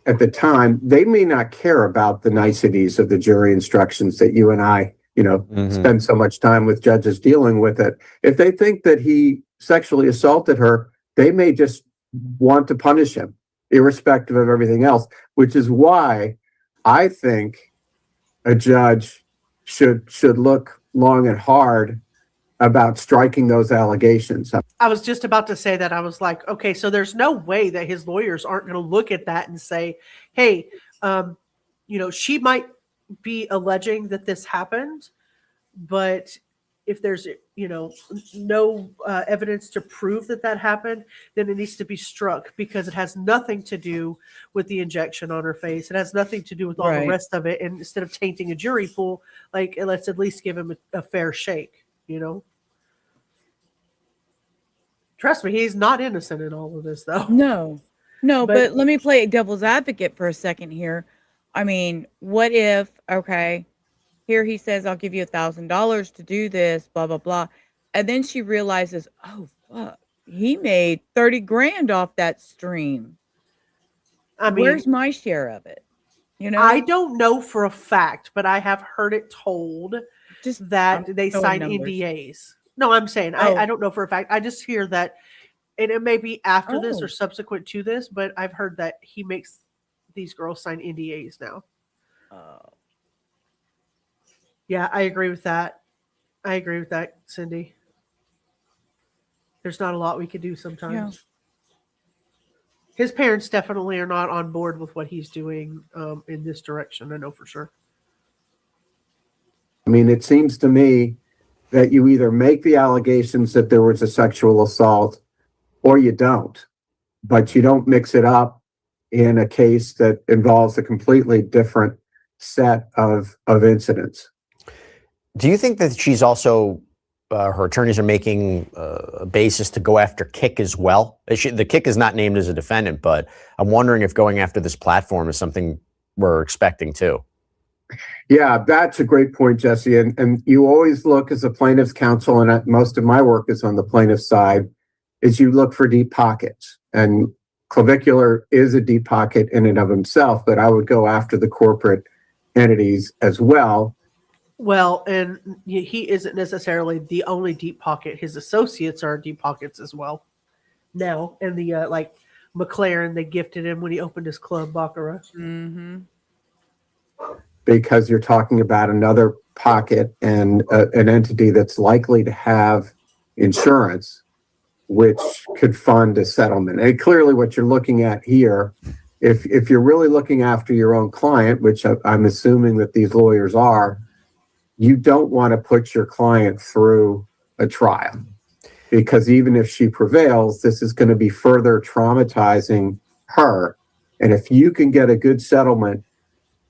At the time, they may not care about the niceties of the jury instructions that you and I, spend so much time with judges dealing with it. If they think that he sexually assaulted her, they may just want to punish him, irrespective of everything else, which is why I think a judge should look long and hard about striking those allegations. I was just about to say that. I was like, okay, so there's no way that his lawyers aren't going to look at that and say, hey, she might be alleging that this happened, but if there's, no evidence to prove that happened, then it needs to be struck because it has nothing to do with the injection on her face. It has nothing to do with all the rest of it. And instead of tainting a jury pool, like, let's at least give him a fair shake, Trust me, he's not innocent in all of this, though. No, but let me play devil's advocate for a second here. I mean, what if, okay, here he says, I'll give you $1,000 to do this, blah, blah, blah. And then she realizes, oh, fuck, he made 30 grand off that stream. I mean, where's my share of it? I don't know for a fact, but I have heard it told that I'm they throwing sign numbers. NDAs. No, I'm saying Oh. I don't know for a fact. I just hear that, and it may be after this Oh. or subsequent to this, but I've heard that he makes these girls sign NDAs now. Yeah, I agree with that. I agree with that, Cindy. There's not a lot we could do sometimes. Yeah. His parents definitely are not on board with what he's doing in this direction. I know for sure. I mean, it seems to me that you either make the allegations that there was a sexual assault or you don't, but you don't mix it up in a case that involves a completely different set of incidents. Do you think that she's also, her attorneys are making a basis to go after Kick as well? The Kick is not named as a defendant, but I'm wondering if going after this platform is something we're expecting too. Yeah, that's a great point, Jesse. And you always look as a plaintiff's counsel, and most of my work is on the plaintiff's side, is you look for deep pockets. And Clavicular is a deep pocket in and of himself, but I would go after the corporate entities as well. Well, and he isn't necessarily the only deep pocket. His associates are deep pockets as well. Now, and the like McLaren, they gifted him when he opened his club, Bacara. Mm-hmm. Because you're talking about another pocket and an entity that's likely to have insurance, which could fund a settlement. And clearly what you're looking at here, if you're really looking after your own client, which I'm assuming that these lawyers are, you don't want to put your client through a trial, because even if she prevails, this is going to be further traumatizing her. And if you can get a good settlement,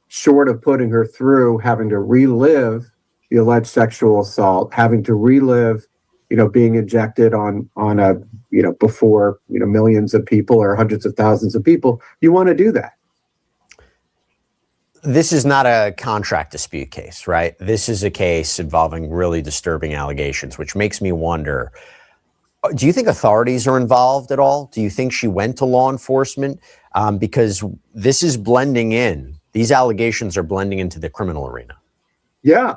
short of putting her through having to relive the alleged sexual assault, having to relive, being injected on a, before, millions of people or hundreds of thousands of people, you want to do that. This is not a contract dispute case, right? This is a case involving really disturbing allegations, which makes me wonder, do you think authorities are involved at all? Do you think she went to law enforcement? Because this is blending in. These allegations are blending into the criminal arena. Yeah,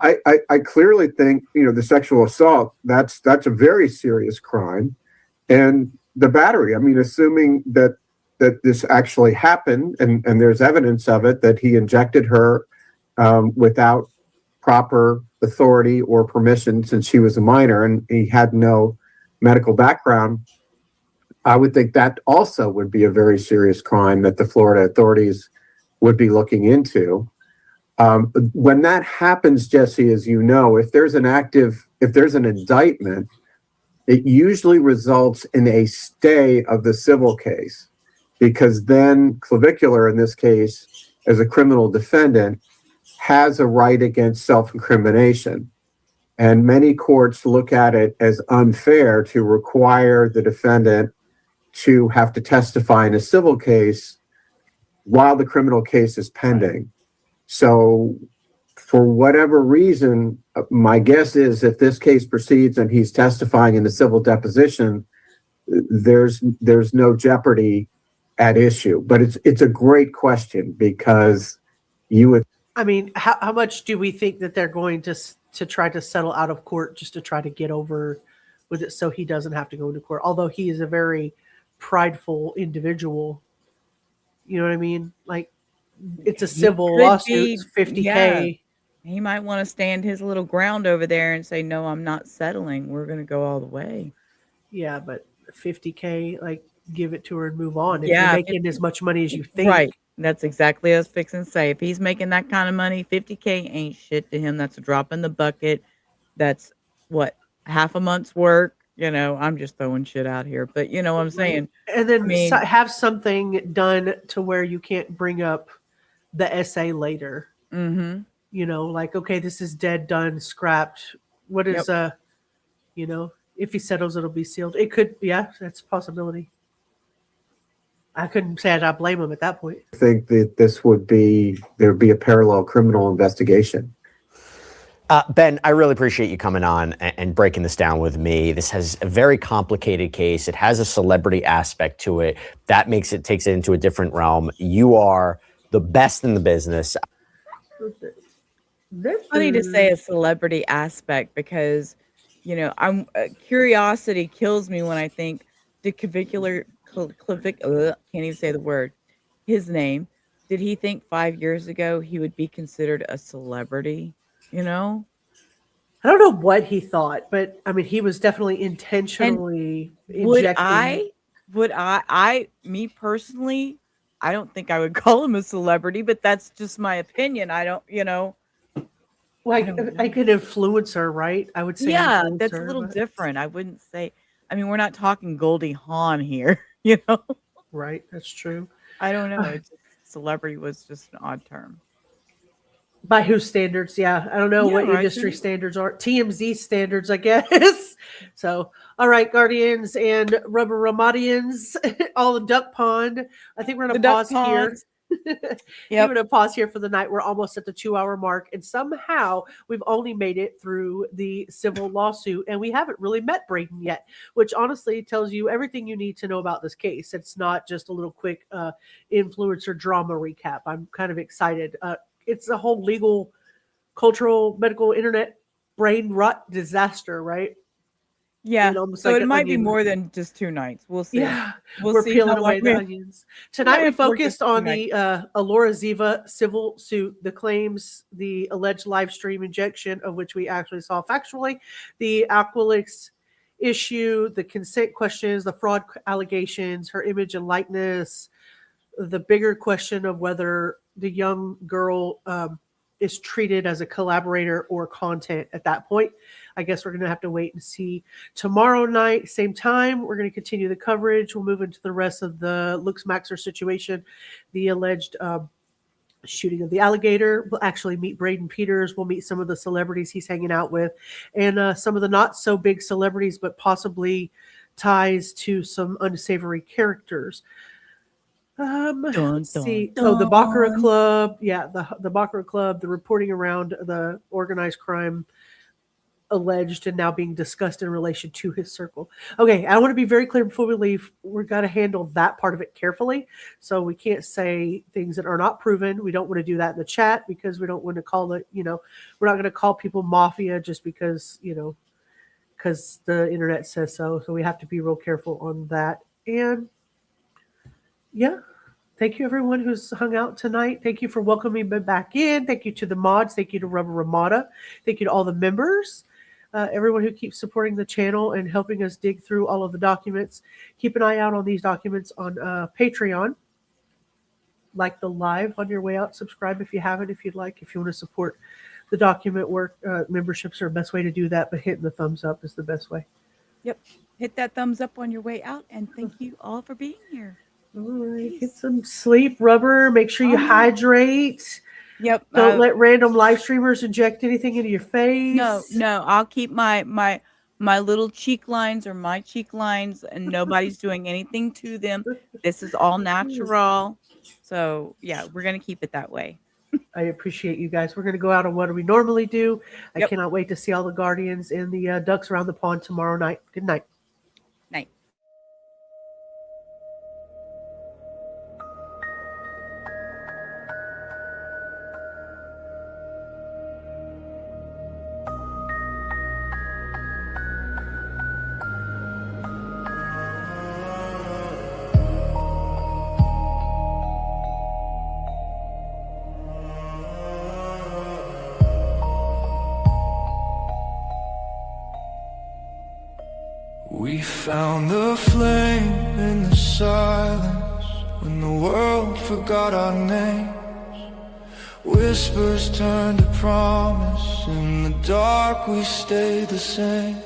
I clearly think, the sexual assault, that's a very serious crime. And the battery, I mean, assuming that this actually happened and there's evidence of it, that he injected her without proper authority or permission since she was a minor and he had no medical background, I would think that also would be a very serious crime that the Florida authorities would be looking into. When that happens, Jesse, as you know, if there's an indictment, it usually results in a stay of the civil case, because then Clavicular, in this case, as a criminal defendant, has a right against self-incrimination. And many courts look at it as unfair to require the defendant to have to testify in a civil case while the criminal case is pending. So for whatever reason, my guess is if this case proceeds and he's testifying in the civil deposition, there's no jeopardy at issue. But it's a great question, because you would. I mean, how much do we think that they're going to try to settle out of court just to try to get over with it so he doesn't have to go to court? Although he is a very prideful individual. You know what I mean? Like, it's a civil lawsuit, it's $50K. Yeah. He might want to stand his little ground over there and say, no, I'm not settling. We're going to go all the way. Yeah, but $50K, like, give it to her and move on. If Yeah, you're making as much money as you think. Right. That's exactly what I was fixing to say. If he's making that kind of money, $50K ain't shit to him. That's a drop in the bucket. That's what, half a month's work. I'm just throwing shit out here, but you know what I'm saying? And then have something done to where you can't bring up the essay later. Mm-hmm. Like, okay, this is dead, done, scrapped. What is, if he settles, it'll be sealed. It could, yeah, that's a possibility. I couldn't say I blame him at that point. I think that there'd be a parallel criminal investigation. Ben, I really appreciate you coming on and breaking this down with me. This has a very complicated case. It has a celebrity aspect to it. That takes it into a different realm. You are the best in the business. Funny to say a celebrity aspect because, I'm curiosity kills me when I think did can't even say the word, his name. Did he think 5 years ago he would be considered a celebrity? You know, I don't know what he thought, but I mean, he was definitely and intentionally would injecting. me personally, I don't think I would call him a celebrity, but that's just my opinion. I don't, I Like don't like know. an influencer, right? I would say Yeah, that's a influencer, little but different. I wouldn't say. I mean, we're not talking Goldie Hawn here. right, that's true. I don't know. Uh, It's just celebrity was just an odd term. by whose standards? Yeah, I don't know Yeah, what right. industry standards are. TMZ standards, I guess. So, all right, Guardians and Rubber Ramadians, all the duck pond. I think we're The gonna duck pause here. ponds. We're Yep. going to pause here for the night. We're almost at the 2 hour mark, and somehow we've only made it through the civil lawsuit, and we haven't really met Braden yet, which honestly tells you everything you need to know about this case. It's not just a little quick influencer drama recap. I'm kind of excited. It's a whole legal, cultural, medical, internet brain rot disaster, right? Yeah. And almost So like it an might be onion. more than just 2 nights. We'll see. Yeah, We'll we're see peeling how long away the we onions. might Tonight we have to work this focused on 2 nights. the Alorah Ziva civil suit, the claims, the alleged live stream injection, of which we actually saw factually, the Aquilix issue, the consent questions, the fraud allegations, her image and likeness, the bigger question of whether the young girl is treated as a collaborator or content at that point. I guess we're going to have to wait and see. Tomorrow night, same time, we're going to continue the coverage. We'll move into the rest of the Lux Maxer situation, the alleged shooting of the Alligator. We'll actually meet Braden Peters. We'll meet some of the celebrities he's hanging out with, and some of the not so big celebrities, but possibly ties to some unsavory characters. Dun, Let's see. dun, Oh, the Bacara dun. Club. Yeah, the Bacara Club, the reporting around the organized crime alleged and now being discussed in relation to his circle. Okay, I want to be very clear before we leave. We've got to handle that part of it carefully. So we can't say things that are not proven. We don't want to do that in the chat because we don't want to call it, we're not going to call people mafia just because, because the internet says so. So we have to be real careful on that. And yeah, thank you everyone who's hung out tonight. Thank you for welcoming me back in. Thank you to the mods. Thank you to Rubber Ramada. Thank you to all the members. Everyone who keeps supporting the channel and helping us dig through all of the documents. Keep an eye out on these documents on Patreon. Like the live on your way out. Subscribe if you haven't, if you'd like. If you want to support the document work, memberships are the best way to do that, but hitting the thumbs up is the best way. Yep. Hit that thumbs up on your way out, and thank you all for being here. All right, get some sleep, Rubber. Make sure you Oh, yeah. hydrate. Yep. Don't let random live streamers inject anything into your face. No. I'll keep my little cheek lines or my cheek lines, and nobody's doing anything to them. This is all natural. So yeah, we're gonna keep it that way. I appreciate you guys. We're going to go out on what we normally do. I Yep. cannot wait to see all the Guardians and the ducks around the pond tomorrow night. Good night. Night. We found the flame in the silence when the world forgot our names. Whispers turned to promise. In the dark we stayed the same.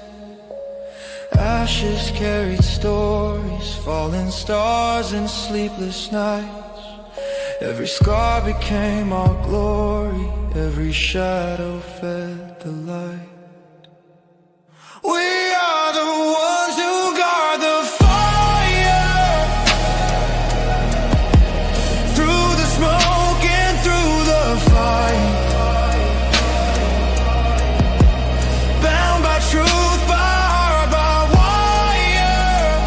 Ashes carried stories, falling stars and sleepless nights. Every scar became our glory, every shadow fed the light. We are the ones who guard the fire, through the smoke and through the fight, bound by truth, by heart, by wire.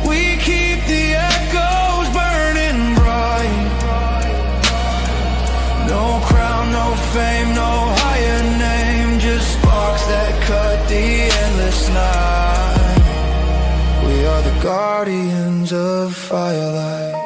We keep the echoes burning bright. No crown firelight.